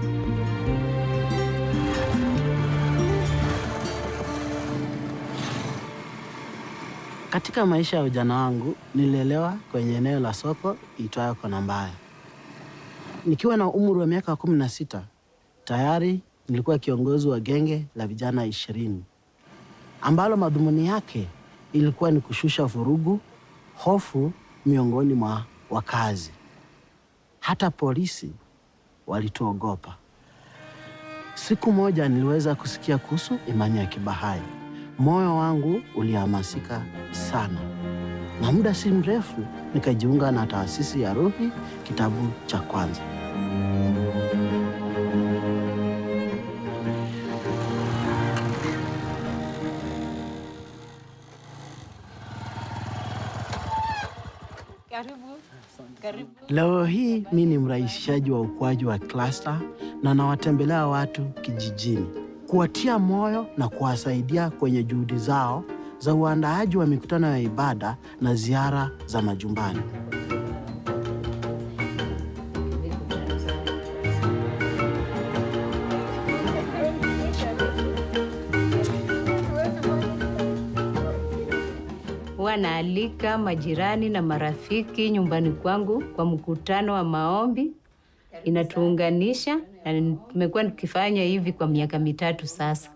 Katika maisha ya ujana wangu, nililelewa kwenye eneo la soko itwayo Kona Mbaya. Nikiwa na umri wa miaka 16, tayari nilikuwa kiongozi wa genge la vijana 20, ambalo madhumuni yake ilikuwa ni kushusha vurugu, hofu miongoni mwa wakazi. Hata polisi walituogopa. Siku moja niliweza kusikia kuhusu imani ya Kibahai. Moyo wangu ulihamasika sana. Na muda si mrefu nikajiunga na taasisi ya Ruhi, kitabu cha kwanza. Leo hii mimi ni mrahisishaji wa ukuaji wa cluster na nawatembelea watu kijijini, kuwatia moyo na kuwasaidia kwenye juhudi zao za uandaaji wa mikutano ya ibada na ziara za majumbani. Naalika majirani na marafiki nyumbani kwangu kwa mkutano wa maombi. Inatuunganisha na tumekuwa tukifanya hivi kwa miaka 3 sasa.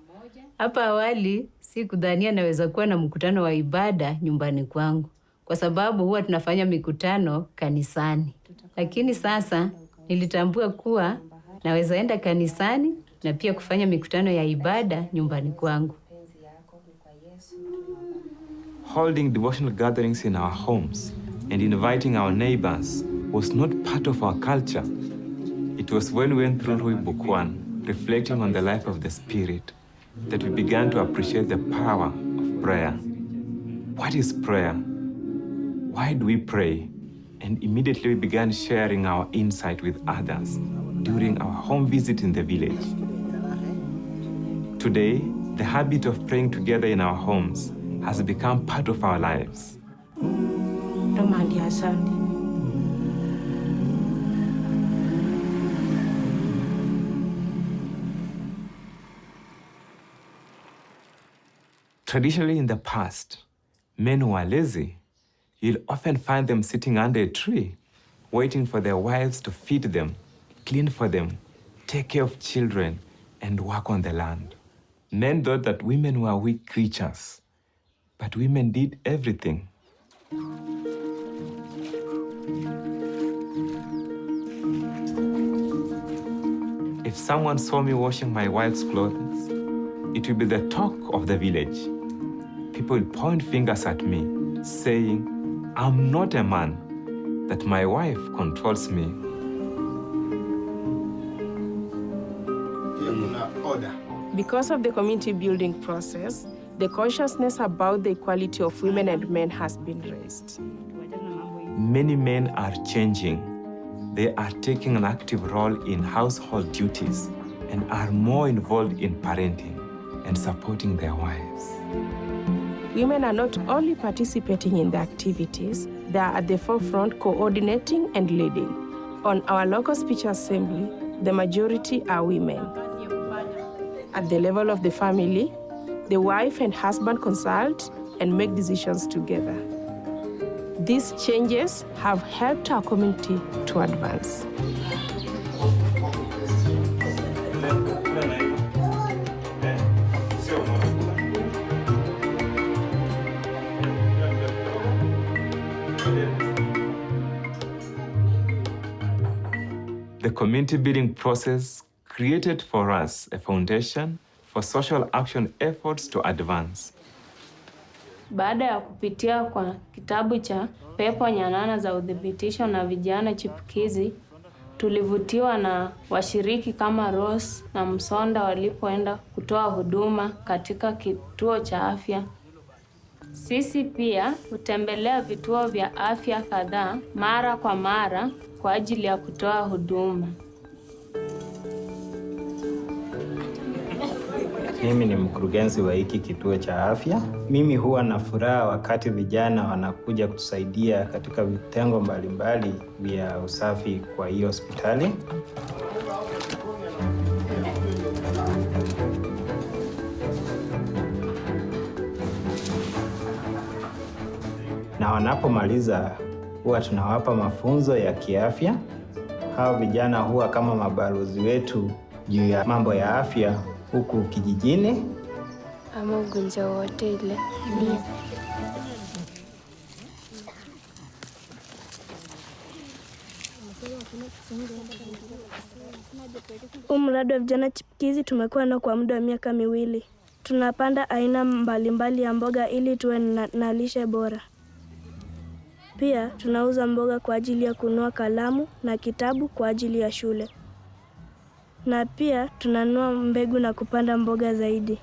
Hapa awali sikudhania naweza kuwa na mkutano wa ibada nyumbani kwangu, kwa sababu huwa tunafanya mikutano kanisani. Lakini sasa nilitambua kuwa naweza enda kanisani na pia kufanya mikutano ya ibada nyumbani kwangu. Holding devotional gatherings in our homes and inviting our neighbors was not part of our culture. It was when we went through Book 1, reflecting on the life of the Spirit, that we began to appreciate the power of prayer. What is prayer? Why do we pray? And immediately we began sharing our insight with others during our home visit in the village. Today, the habit of praying together in our homes has become part of our lives. Traditionally in the past, men who are lazy, you'll often find them sitting under a tree, waiting for their wives to feed them, clean for them, take care of children, and work on the land. Men thought that women were weak creatures, but women did everything. If someone saw me washing my wife's clothes, it would be the talk of the village. People would point fingers at me, saying, I'm not a man, that my wife controls me. Because of the community building process, the consciousness about the equality of women and men has been raised. Many men are changing. They are taking an active role in household duties and are more involved in parenting and supporting their wives. Women are not only participating in the activities, they are at the forefront coordinating and leading. On our local speech assembly, the majority are women. At the level of the family, the wife and husband consult and make decisions together. These changes have helped our community to advance. The community building process created for us a foundation for social action efforts to advance. Baada ya kupitia kwa kitabu cha Pepo Nyanana za Udhibitisho na Vijana Chipukizi, tulivutiwa na washiriki kama Rose na Msonda walipoenda kutoa huduma katika kituo cha afya. Sisi pia hutembelea vituo vya afya kadhaa mara kwa mara kwa ajili ya kutoa huduma. Mimi ni mkurugenzi wa hiki kituo cha afya. Mimi huwa na furaha wakati vijana wanakuja kutusaidia katika vitengo mbalimbali vya usafi kwa hiyo hospitali. Na wanapomaliza huwa tunawapa mafunzo ya kiafya. Hao vijana huwa kama mabalozi wetu juu ya mambo ya afya huku kijijini. Ama ugonjwa wote ile. Mradi wa vijana chipukizi tumekuwa na kwa muda wa miaka 2. Tunapanda aina mbalimbali ya mboga ili tuwe na lishe bora. Pia tunauza mboga kwa ajili ya kununua kalamu na kitabu kwa ajili ya shule. Na pia tunanunua mbegu na kupanda mboga zaidi.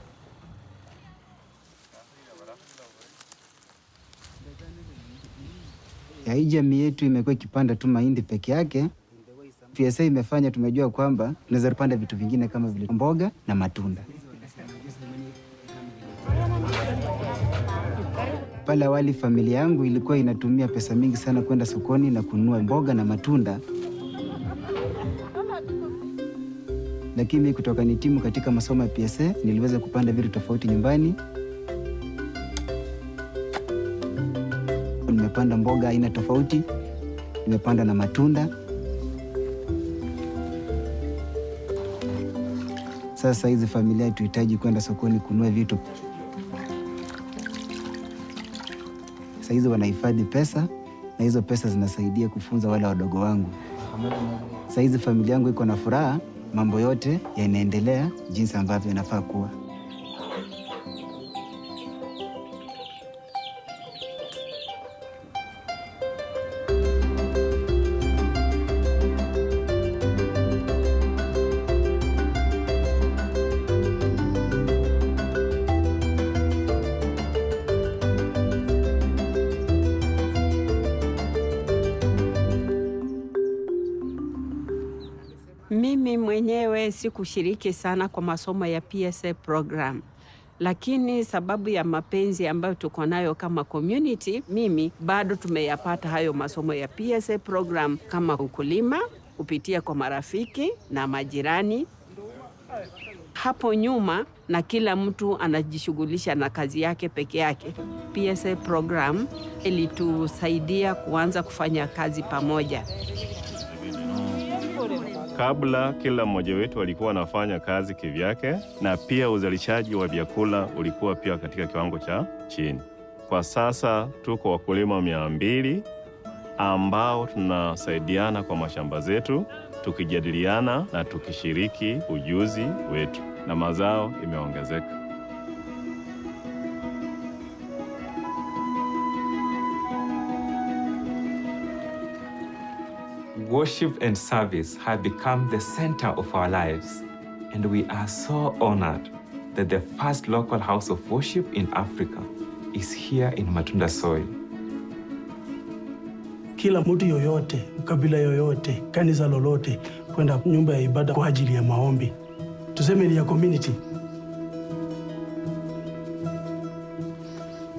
Ya hii jamii yetu imekuwa ikipanda tu mahindi peke yake. PSA imefanya tumejua kwamba tunaweza kupanda vitu vingine kama vile mboga na matunda. Pale awali familia yangu ilikuwa inatumia pesa mingi sana kwenda sokoni na kununua mboga na matunda. Lakini kutoka nitimu katika masomo ya PSA, niliweza kupanda vitu tofauti nyumbani. Nimepanda mboga aina tofauti, nimepanda na matunda. Sasa hizi familia tuhitaji kwenda sokoni kununua vitu. Sasa hizi wanahifadhi pesa na hizo pesa zinasaidia kufunza wale wadogo wangu. Sasa hizi familia yangu iko na furaha, mambo yote yanaendelea jinsi ambavyo yanafaa kuwa. Mimi mwenyewe sikushiriki sana kwa masomo ya PSA program. Lakini sababu ya mapenzi ambayo tuko nayo kama community, mimi bado tumeyapata hayo masomo ya PSA program kama ukulima, kupitia kwa marafiki na majirani. Hapo nyuma na kila mtu anajishughulisha na kazi yake peke yake. PSA program ilitusaidia kuanza kufanya kazi pamoja. Kabla kila mmoja wetu alikuwa anafanya kazi kivyake, na pia uzalishaji wa vyakula ulikuwa pia katika kiwango cha chini. Kwa sasa tuko wakulima 200 ambao tunasaidiana kwa mashamba zetu, tukijadiliana na tukishiriki ujuzi wetu, na mazao imeongezeka. Worship and service have become the center of our lives, and we are so honored that the first local house of worship in Africa is here in Matunda soil. Kila mtu yoyote, kabila yoyote, kanisa lolote, kwenda nyumba ya ibada kwa ajili ya maombi. Tuseme ni ya community.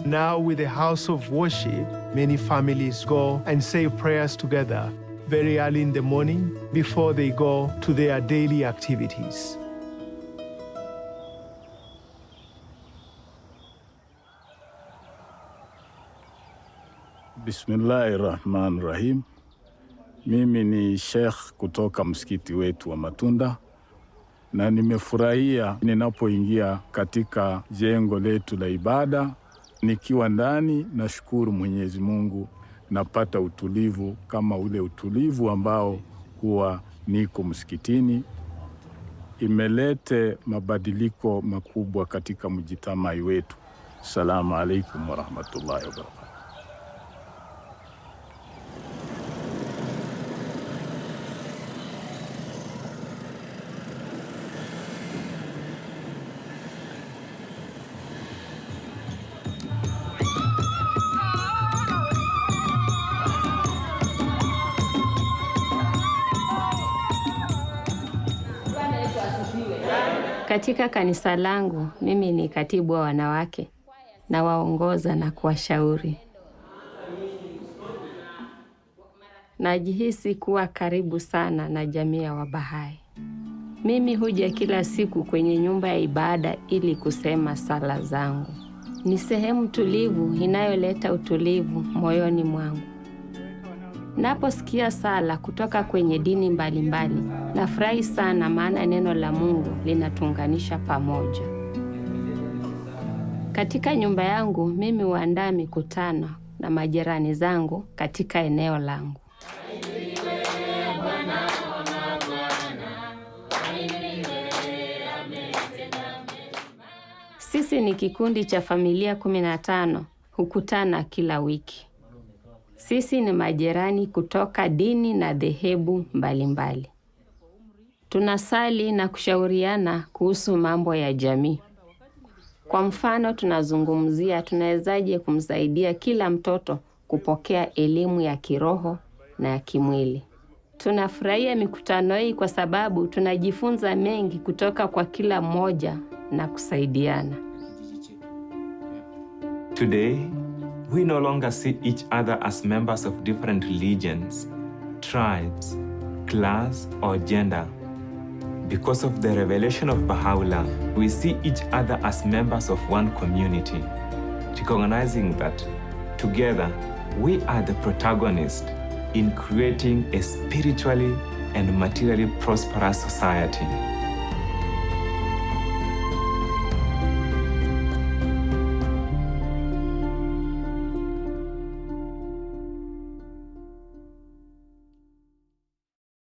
Now with the house of worship, many families go and say prayers together very early in the morning before they go to their daily activities. Bismillahirrahmanirrahim. Mimi ni Sheikh kutoka msikiti wetu wa Matunda, na nimefurahia ninapoingia katika jengo letu la ibada. Nikiwa ndani, nashukuru Mwenyezi Mungu, napata utulivu kama ule utulivu ambao huwa niko msikitini. Imelete mabadiliko makubwa katika mjitamai wetu. Assalamu alaikum warahmatullahi wabarakatuh. Katika kanisa langu, mimi ni katibu wa wanawake na waongoza na kuwashauri. Najihisi kuwa karibu sana na jamii ya Wabahai. Mimi huja kila siku kwenye nyumba ya ibada ili kusema sala zangu. Ni sehemu tulivu inayoleta utulivu moyoni mwangu. Naposikia sala kutoka kwenye dini mbalimbali, nafurahi sana, maana neno la Mungu linatuunganisha pamoja. Katika nyumba yangu, mimi huandaa mikutano na majirani zangu katika eneo langu. Sisi ni kikundi cha familia 15, hukutana kila wiki. Sisi ni majirani kutoka dini na dhehebu mbalimbali. Tunasali na kushauriana kuhusu mambo ya jamii. Kwa mfano, tunazungumzia tunawezaje kumsaidia kila mtoto kupokea elimu ya kiroho na ya kimwili. Tunafurahia mikutano hii kwa sababu tunajifunza mengi kutoka kwa kila mmoja na kusaidiana. Today, we no longer see each other as members of different religions, tribes, class, or gender. Because of the revelation of Baha'u'llah, we see each other as members of one community, recognizing that together we are the protagonists in creating a spiritually and materially prosperous society.